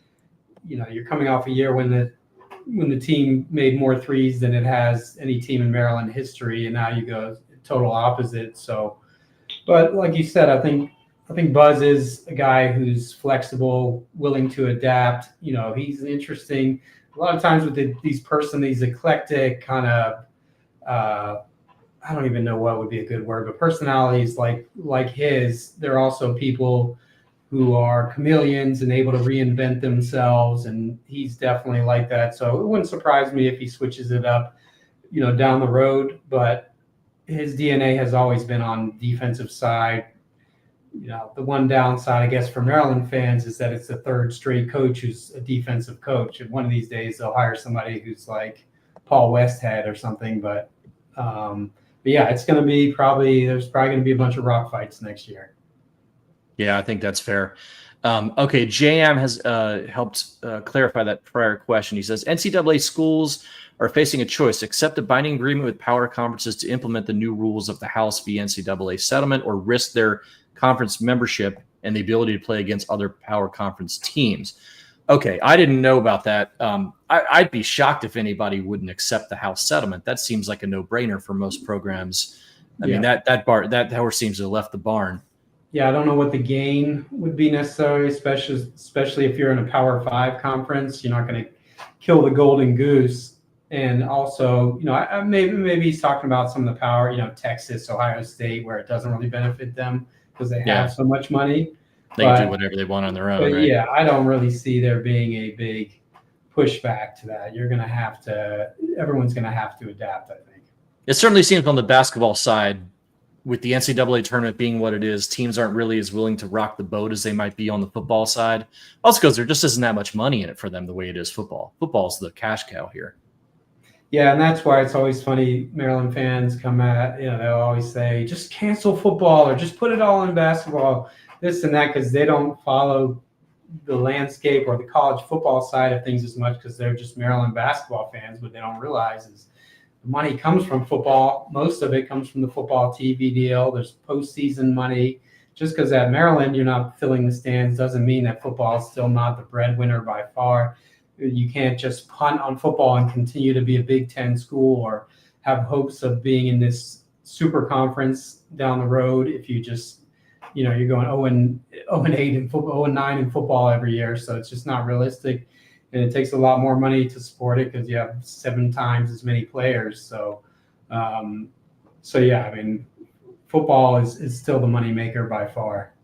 you're coming off a year when the team made more threes than it has any team in Maryland history, and now you go total opposite. So, but like you said, I think Buzz is a guy who's flexible, willing to adapt. He's interesting. A lot of times with these eclectic kind of, I don't even know what would be a good word, but personalities like his, they're also people who are chameleons and able to reinvent themselves, and he's definitely like that. So it wouldn't surprise me if he switches it up, down the road. But his DNA has always been on the defensive side. The one downside, I guess, for Maryland fans is that it's the third straight coach who's a defensive coach. And one of these days they'll hire somebody who's like Paul Westhead or something. But yeah, it's going to be there's probably going to be a bunch of rock fights next year. Yeah, I think that's fair. Okay, JM has helped clarify that prior question. He says, NCAA schools are facing a choice: accept a binding agreement with power conferences to implement the new rules of the House via NCAA settlement, or risk their conference membership and the ability to play against other power conference teams. Okay, I didn't know about that. I'd be shocked if anybody wouldn't accept the House settlement. That seems like a no-brainer for most programs. I mean, that horse seems to have left the barn. Yeah, I don't know what the gain would be necessarily, especially if you're in a Power 5 conference. You're not going to kill the golden goose. And also, maybe he's talking about some of the power, Texas, Ohio State, where it doesn't really benefit them because they have so much money. They can do whatever they want on their own. But right? Yeah, I don't really see there being a big pushback to that. Everyone's going to have to adapt, I think. It certainly seems on the basketball side, with the NCAA tournament being what it is, teams aren't really as willing to rock the boat as they might be on the football side. Also because there just isn't that much money in it for them the way it is football. Football's the cash cow here. Yeah, and that's why it's always funny. Maryland fans come at, they'll always say, just cancel football or just put it all in basketball, this and that, because they don't follow the landscape or the college football side of things as much because they're just Maryland basketball fans. What they don't realize is the money comes from football. Most of it comes from the football TV deal. There's postseason money. Just because at Maryland you're not filling the stands doesn't mean that football is still not the breadwinner by far. You can't just punt on football and continue to be a Big Ten school or have hopes of being in this super conference down the road if you just, you're going 0-8 in football, 0-9 in football every year. So it's just not realistic. And it takes a lot more money to support it because you have 7 times as many players. So, yeah, football is still the moneymaker by far.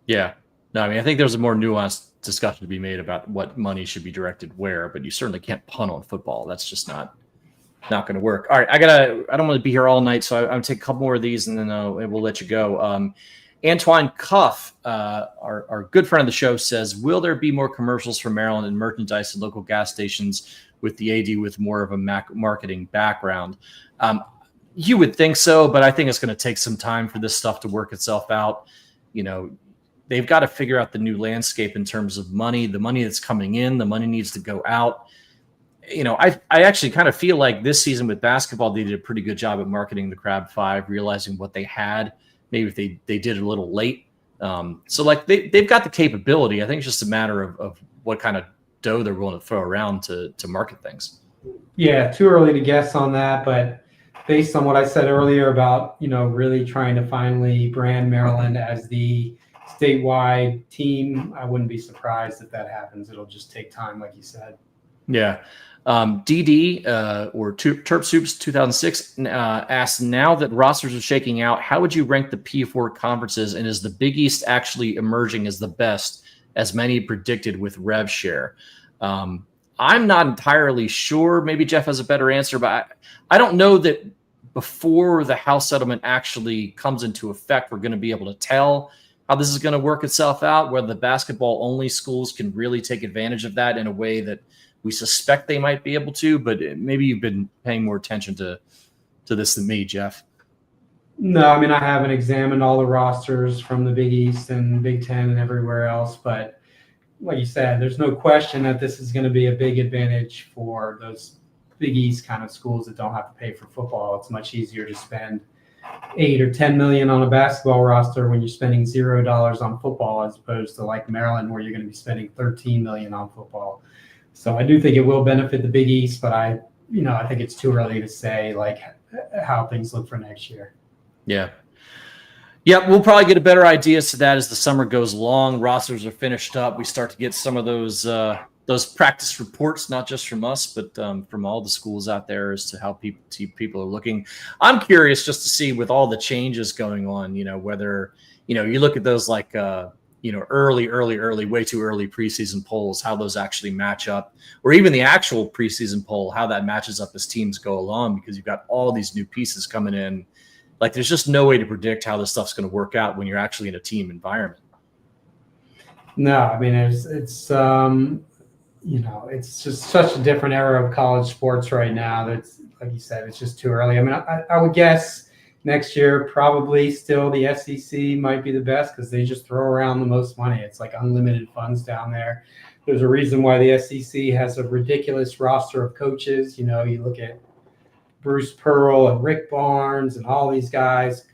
Yeah. No, I think there's a more nuanced discussion to be made about what money should be directed where, but you certainly can't punt on football. That's just not going to work. All right, I don't want to be here all night, so I'm going to take a couple more of these and then we'll let you go. Antoine Cuff, our good friend of the show, says, will there be more commercials for Maryland and merchandise at local gas stations with the AD with more of a marketing background? You would think so, but I think it's going to take some time for this stuff to work itself out. They've got to figure out the new landscape in terms of money, the money that's coming in, the money needs to go out. I actually kind of feel like this season with basketball, they did a pretty good job at marketing the Crab 5, realizing what they had. Maybe if they did it a little late. So they've got the capability. I think it's just a matter of what kind of dough they're willing to throw around to market things. Yeah, too early to guess on that, but based on what I said earlier about, really trying to finally brand Maryland as the statewide team, I wouldn't be surprised if that happens. It'll just take time, like you said. Yeah. DD or Terps Hoops 2006 asked, now that rosters are shaking out, how would you rank the P4 conferences, and is the Big East actually emerging as the best, as many predicted with rev share? I'm not entirely sure. Maybe Jeff has a better answer, but I don't know that before the House settlement actually comes into effect, we're going to be able to tell how this is going to work itself out, whether the basketball-only schools can really take advantage of that in a way that we suspect they might be able to, but maybe you've been paying more attention to this than me, Jeff. No, I mean, I haven't examined all the rosters from the Big East and Big Ten and everywhere else, but like you said, there's no question that this is going to be a big advantage for those Big East kind of schools that don't have to pay for football. It's much easier to spend $8 or $10 million on a basketball roster when you're spending $0 on football, as opposed to like Maryland, where you're going to be spending $13 million on football. So I do think it will benefit the Big East, but I think it's too early to say like how things look for next year. Yeah. Yeah, we'll probably get a better idea as to that as the summer goes along. Rosters are finished up. We start to get some of those practice reports, not just from us, but from all the schools out there as to how people are looking. I'm curious just to see, with all the changes going on, whether, you look at those like, early, way too early preseason polls, how those actually match up, or even the actual preseason poll, how that matches up as teams go along, because you've got all these new pieces coming in. Like, there's just no way to predict how this stuff's going to work out when you're actually in a team environment. No, I mean, it's just such a different era of college sports right now. That's, like you said, it's just too early. I mean, I would guess next year probably still the SEC might be the best, because they just throw around the most money. It's like unlimited funds down there. There's a reason why the SEC has a ridiculous roster of coaches. You look at Bruce Pearl and Rick Barnes and all these guys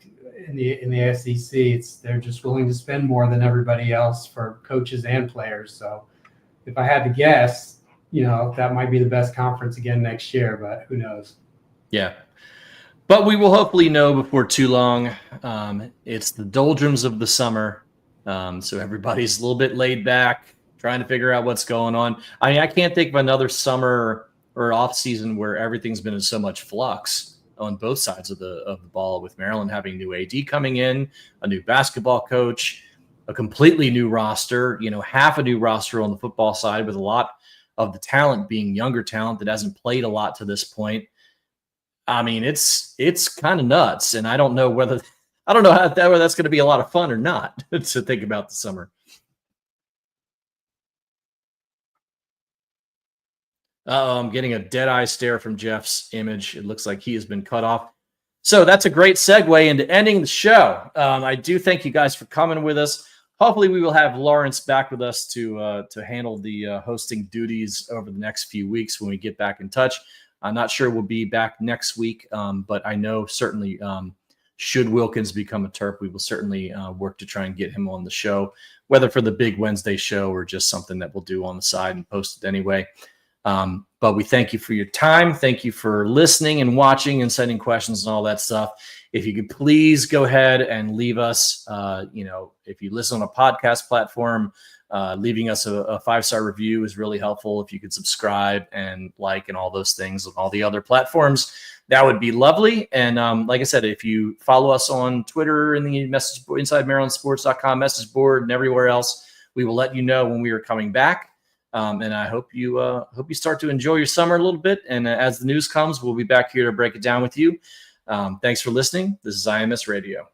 in the SEC. They're just willing to spend more than everybody else for coaches and players. So if I had to guess, that might be the best conference again next year, but who knows? Yeah. But we will hopefully know before too long. It's the doldrums of the summer. So everybody's a little bit laid back, trying to figure out what's going on. I mean, I can't think of another summer or off season where everything's been in so much flux on both sides of the ball, with Maryland having new AD coming in, a new basketball coach, a completely new roster, half a new roster on the football side, with a lot of the talent being younger talent that hasn't played a lot to this point. I mean, it's kind of nuts, and I don't know whether that's going to be a lot of fun or not to think about the summer. I'm getting a dead eye stare from Jeff's image. It looks like he has been cut off. So that's a great segue into ending the show. I do thank you guys for coming with us. Hopefully we will have Lawrence back with us to handle the hosting duties over the next few weeks when we get back in touch. I'm not sure we'll be back next week, but I know certainly should Wilkins become a Terp, we will certainly work to try and get him on the show, whether for the big Wednesday show or just something that we'll do on the side and post it anyway. But we thank you for your time. Thank you for listening and watching and sending questions and all that stuff. If you could please go ahead and leave us, if you listen on a podcast platform, leaving us a 5-star review is really helpful. If you could subscribe and like and all those things on all the other platforms, that would be lovely. And like I said, if you follow us on Twitter in the message board, InsideMarylandSports.com message board, and everywhere else, we will let you know when we are coming back. And I hope you start to enjoy your summer a little bit. And as the news comes, we'll be back here to break it down with you. Thanks for listening. This is IMS Radio.